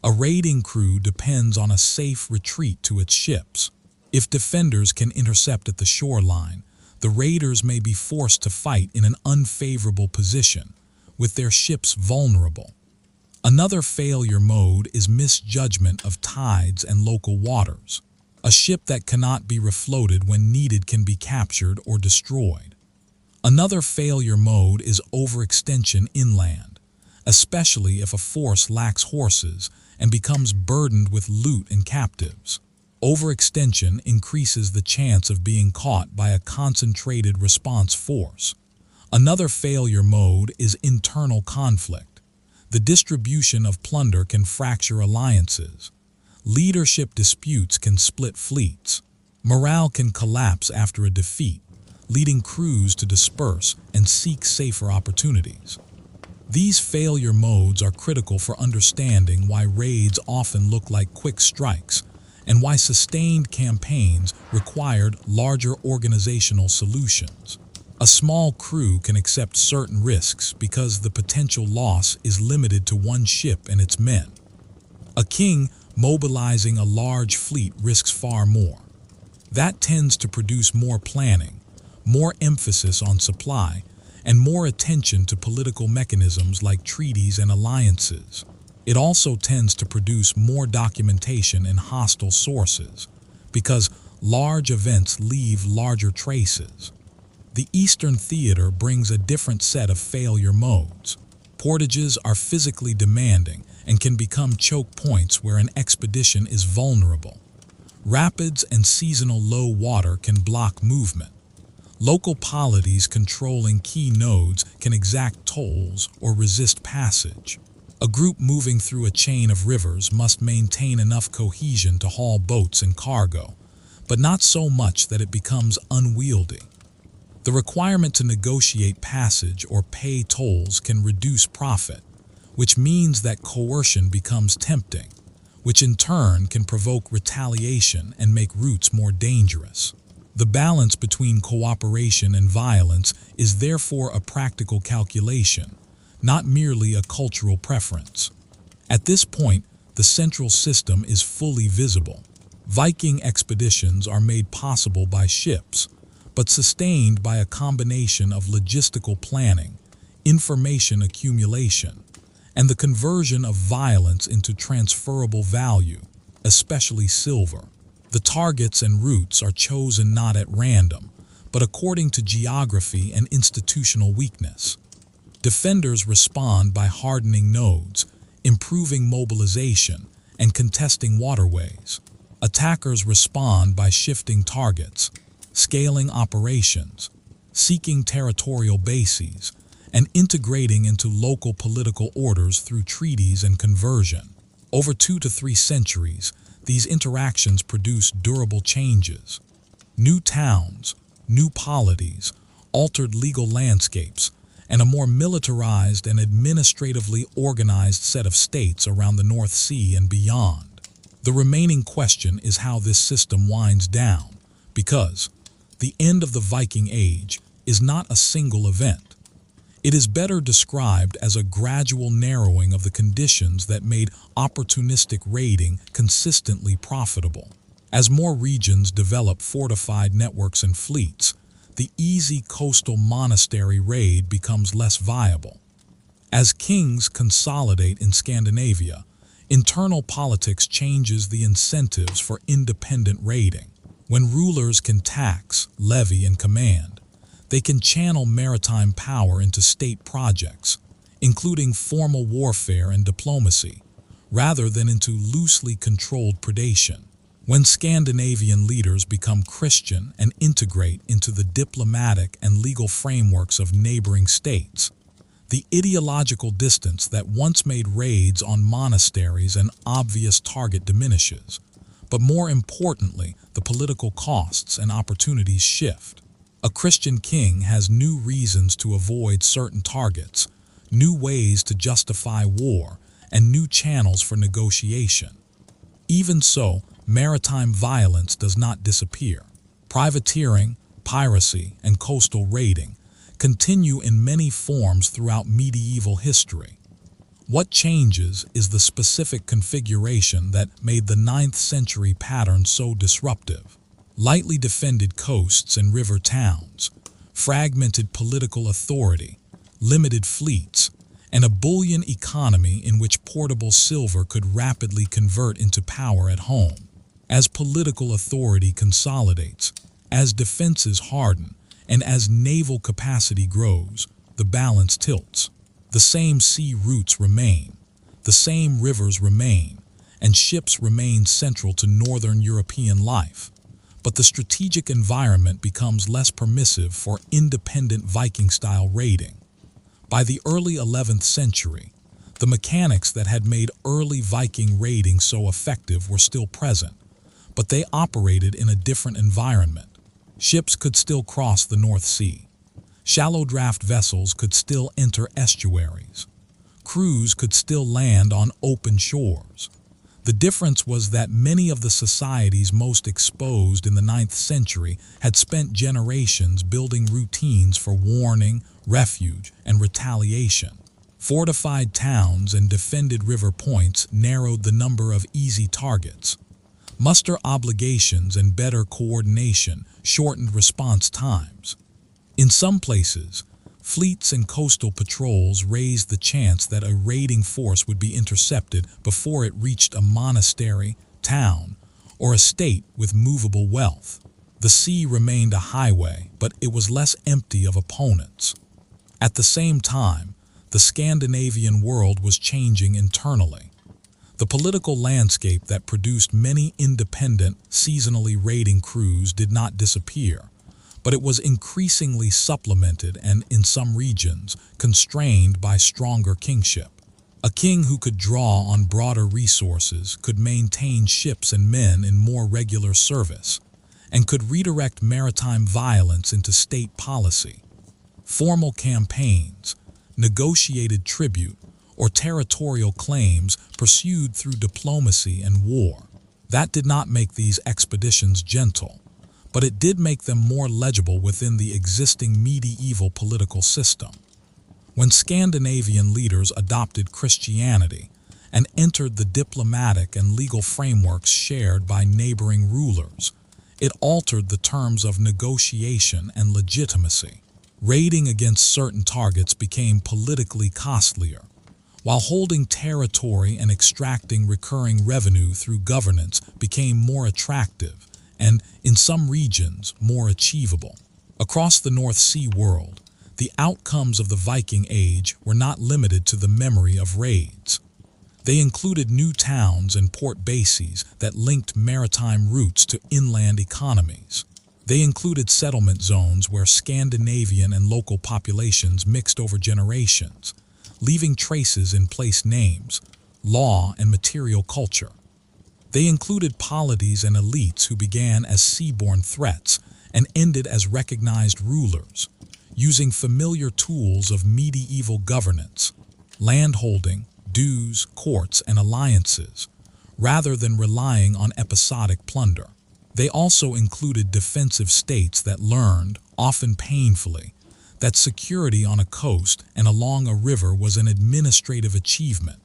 A raiding crew depends on a safe retreat to its ships. If defenders can intercept at the shoreline, the raiders may be forced to fight in an unfavorable position, with their ships vulnerable. Another failure mode is misjudgment of tides and local waters. A ship that cannot be refloated when needed can be captured or destroyed. Another failure mode is overextension inland, especially if a force lacks horses and becomes burdened with loot and captives. Overextension increases the chance of being caught by a concentrated response force. Another failure mode is internal conflict. The distribution of plunder can fracture alliances. Leadership disputes can split fleets. Morale can collapse after a defeat, leading crews to disperse and seek safer opportunities. These failure modes are critical for understanding why raids often look like quick strikes, and why sustained campaigns required larger organizational solutions. A small crew can accept certain risks because the potential loss is limited to one ship and its men. A king mobilizing a large fleet risks far more. That tends to produce more planning, more emphasis on supply, and more attention to political mechanisms like treaties and alliances. It also tends to produce more documentation in hostile sources, because large events leave larger traces. The Eastern Theater brings a different set of failure modes. Portages are physically demanding and can become choke points where an expedition is vulnerable. Rapids and seasonal low water can block movement. Local polities controlling key nodes can exact tolls or resist passage. A group moving through a chain of rivers must maintain enough cohesion to haul boats and cargo, but not so much that it becomes unwieldy. The requirement to negotiate passage or pay tolls can reduce profit, which means that coercion becomes tempting, which in turn can provoke retaliation and make routes more dangerous. The balance between cooperation and violence is therefore a practical calculation, not merely a cultural preference. At this point, the central system is fully visible. Viking expeditions are made possible by ships, but sustained by a combination of logistical planning, information accumulation, and the conversion of violence into transferable value, especially silver. The targets and routes are chosen not at random, but according to geography and institutional weakness. Defenders respond by hardening nodes, improving mobilization, and contesting waterways. Attackers respond by shifting targets, scaling operations, seeking territorial bases, and integrating into local political orders through treaties and conversion. Over 2 to 3 centuries, these interactions produce durable changes. New towns, new polities, altered legal landscapes, and a more militarized and administratively organized set of states around the North Sea and beyond. The remaining question is how this system winds down, because the end of the Viking Age is not a single event. It is better described as a gradual narrowing of the conditions that made opportunistic raiding consistently profitable. As more regions develop fortified networks and fleets, the easy coastal monastery raid becomes less viable. As kings consolidate in Scandinavia, internal politics changes the incentives for independent raiding. When rulers can tax, levy, and command, they can channel maritime power into state projects, including formal warfare and diplomacy, rather than into loosely controlled predation. When Scandinavian leaders become Christian and integrate into the diplomatic and legal frameworks of neighboring states, the ideological distance that once made raids on monasteries an obvious target diminishes, but more importantly, the political costs and opportunities shift. A Christian king has new reasons to avoid certain targets, new ways to justify war, and new channels for negotiation. Even so, maritime violence does not disappear. Privateering, piracy, and coastal raiding continue in many forms throughout medieval history. What changes is the specific configuration that made the 9th century pattern so disruptive. Lightly defended coasts and river towns, fragmented political authority, limited fleets, and a bullion economy in which portable silver could rapidly convert into power at home. As political authority consolidates, as defenses harden, and as naval capacity grows, the balance tilts. The same sea routes remain, the same rivers remain, and ships remain central to northern European life. But the strategic environment becomes less permissive for independent Viking-style raiding. By the early 11th century, the mechanics that had made early Viking raiding so effective were still present, but they operated in a different environment. Ships could still cross the North Sea. Shallow draft vessels could still enter estuaries. Crews could still land on open shores. The difference was that many of the societies most exposed in the 9th century had spent generations building routines for warning, refuge, and retaliation. Fortified towns and defended river points narrowed the number of easy targets. Muster obligations and better coordination shortened response times. In some places, fleets and coastal patrols raised the chance that a raiding force would be intercepted before it reached a monastery, town, or a state with movable wealth. The sea remained a highway, but it was less empty of opponents. At the same time, the Scandinavian world was changing internally. The political landscape that produced many independent, seasonally raiding crews did not disappear, but it was increasingly supplemented and, in some regions, constrained by stronger kingship. A king who could draw on broader resources could maintain ships and men in more regular service, and could redirect maritime violence into state policy. Formal campaigns, negotiated tribute, or territorial claims pursued through diplomacy and war. That did not make these expeditions gentle, but it did make them more legible within the existing medieval political system. When Scandinavian leaders adopted Christianity and entered the diplomatic and legal frameworks shared by neighboring rulers, it altered the terms of negotiation and legitimacy. Raiding against certain targets became politically costlier, while holding territory and extracting recurring revenue through governance became more attractive and, in some regions, more achievable. Across the North Sea world, the outcomes of the Viking Age were not limited to the memory of raids. They included new towns and port bases that linked maritime routes to inland economies. They included settlement zones where Scandinavian and local populations mixed over generations, leaving traces in place names, law, and material culture. They included polities and elites who began as seaborne threats and ended as recognized rulers, using familiar tools of medieval governance, landholding, dues, courts, and alliances, rather than relying on episodic plunder. They also included defensive states that learned, often painfully, that security on a coast and along a river was an administrative achievement.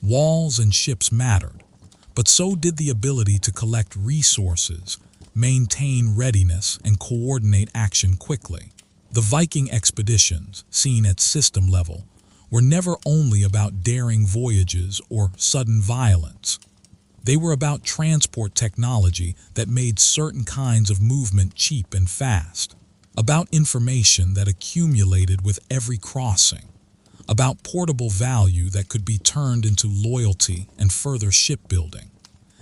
Walls and ships mattered, but so did the ability to collect resources, maintain readiness, and coordinate action quickly. The Viking expeditions, seen at system level, were never only about daring voyages or sudden violence. They were about transport technology that made certain kinds of movement cheap and fast, about information that accumulated with every crossing, about portable value that could be turned into loyalty and further shipbuilding,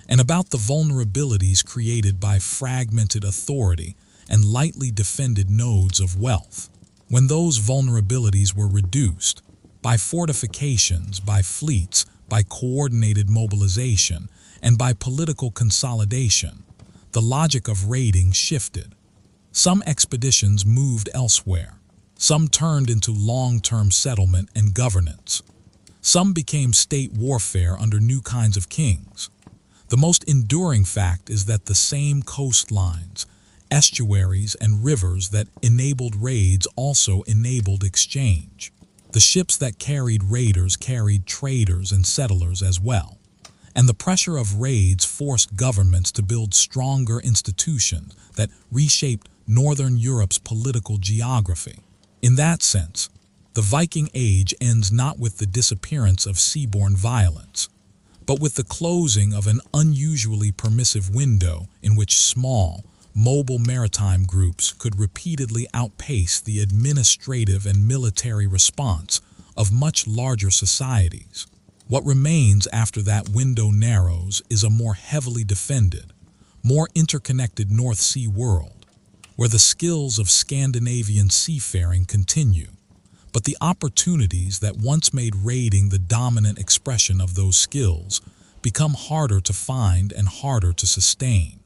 and about the vulnerabilities created by fragmented authority and lightly defended nodes of wealth. When those vulnerabilities were reduced, by fortifications, by fleets, by coordinated mobilization, and by political consolidation, the logic of raiding shifted. Some expeditions moved elsewhere. Some turned into long-term settlement and governance. Some became state warfare under new kinds of kings. The most enduring fact is that the same coastlines, estuaries, and rivers that enabled raids also enabled exchange. The ships that carried raiders carried traders and settlers as well. And the pressure of raids forced governments to build stronger institutions that reshaped Northern Europe's political geography. In that sense, the Viking Age ends not with the disappearance of seaborne violence, but with the closing of an unusually permissive window in which small, mobile maritime groups could repeatedly outpace the administrative and military response of much larger societies. What remains after that window narrows is a more heavily defended, more interconnected North Sea world, where the skills of Scandinavian seafaring continue, but the opportunities that once made raiding the dominant expression of those skills become harder to find and harder to sustain.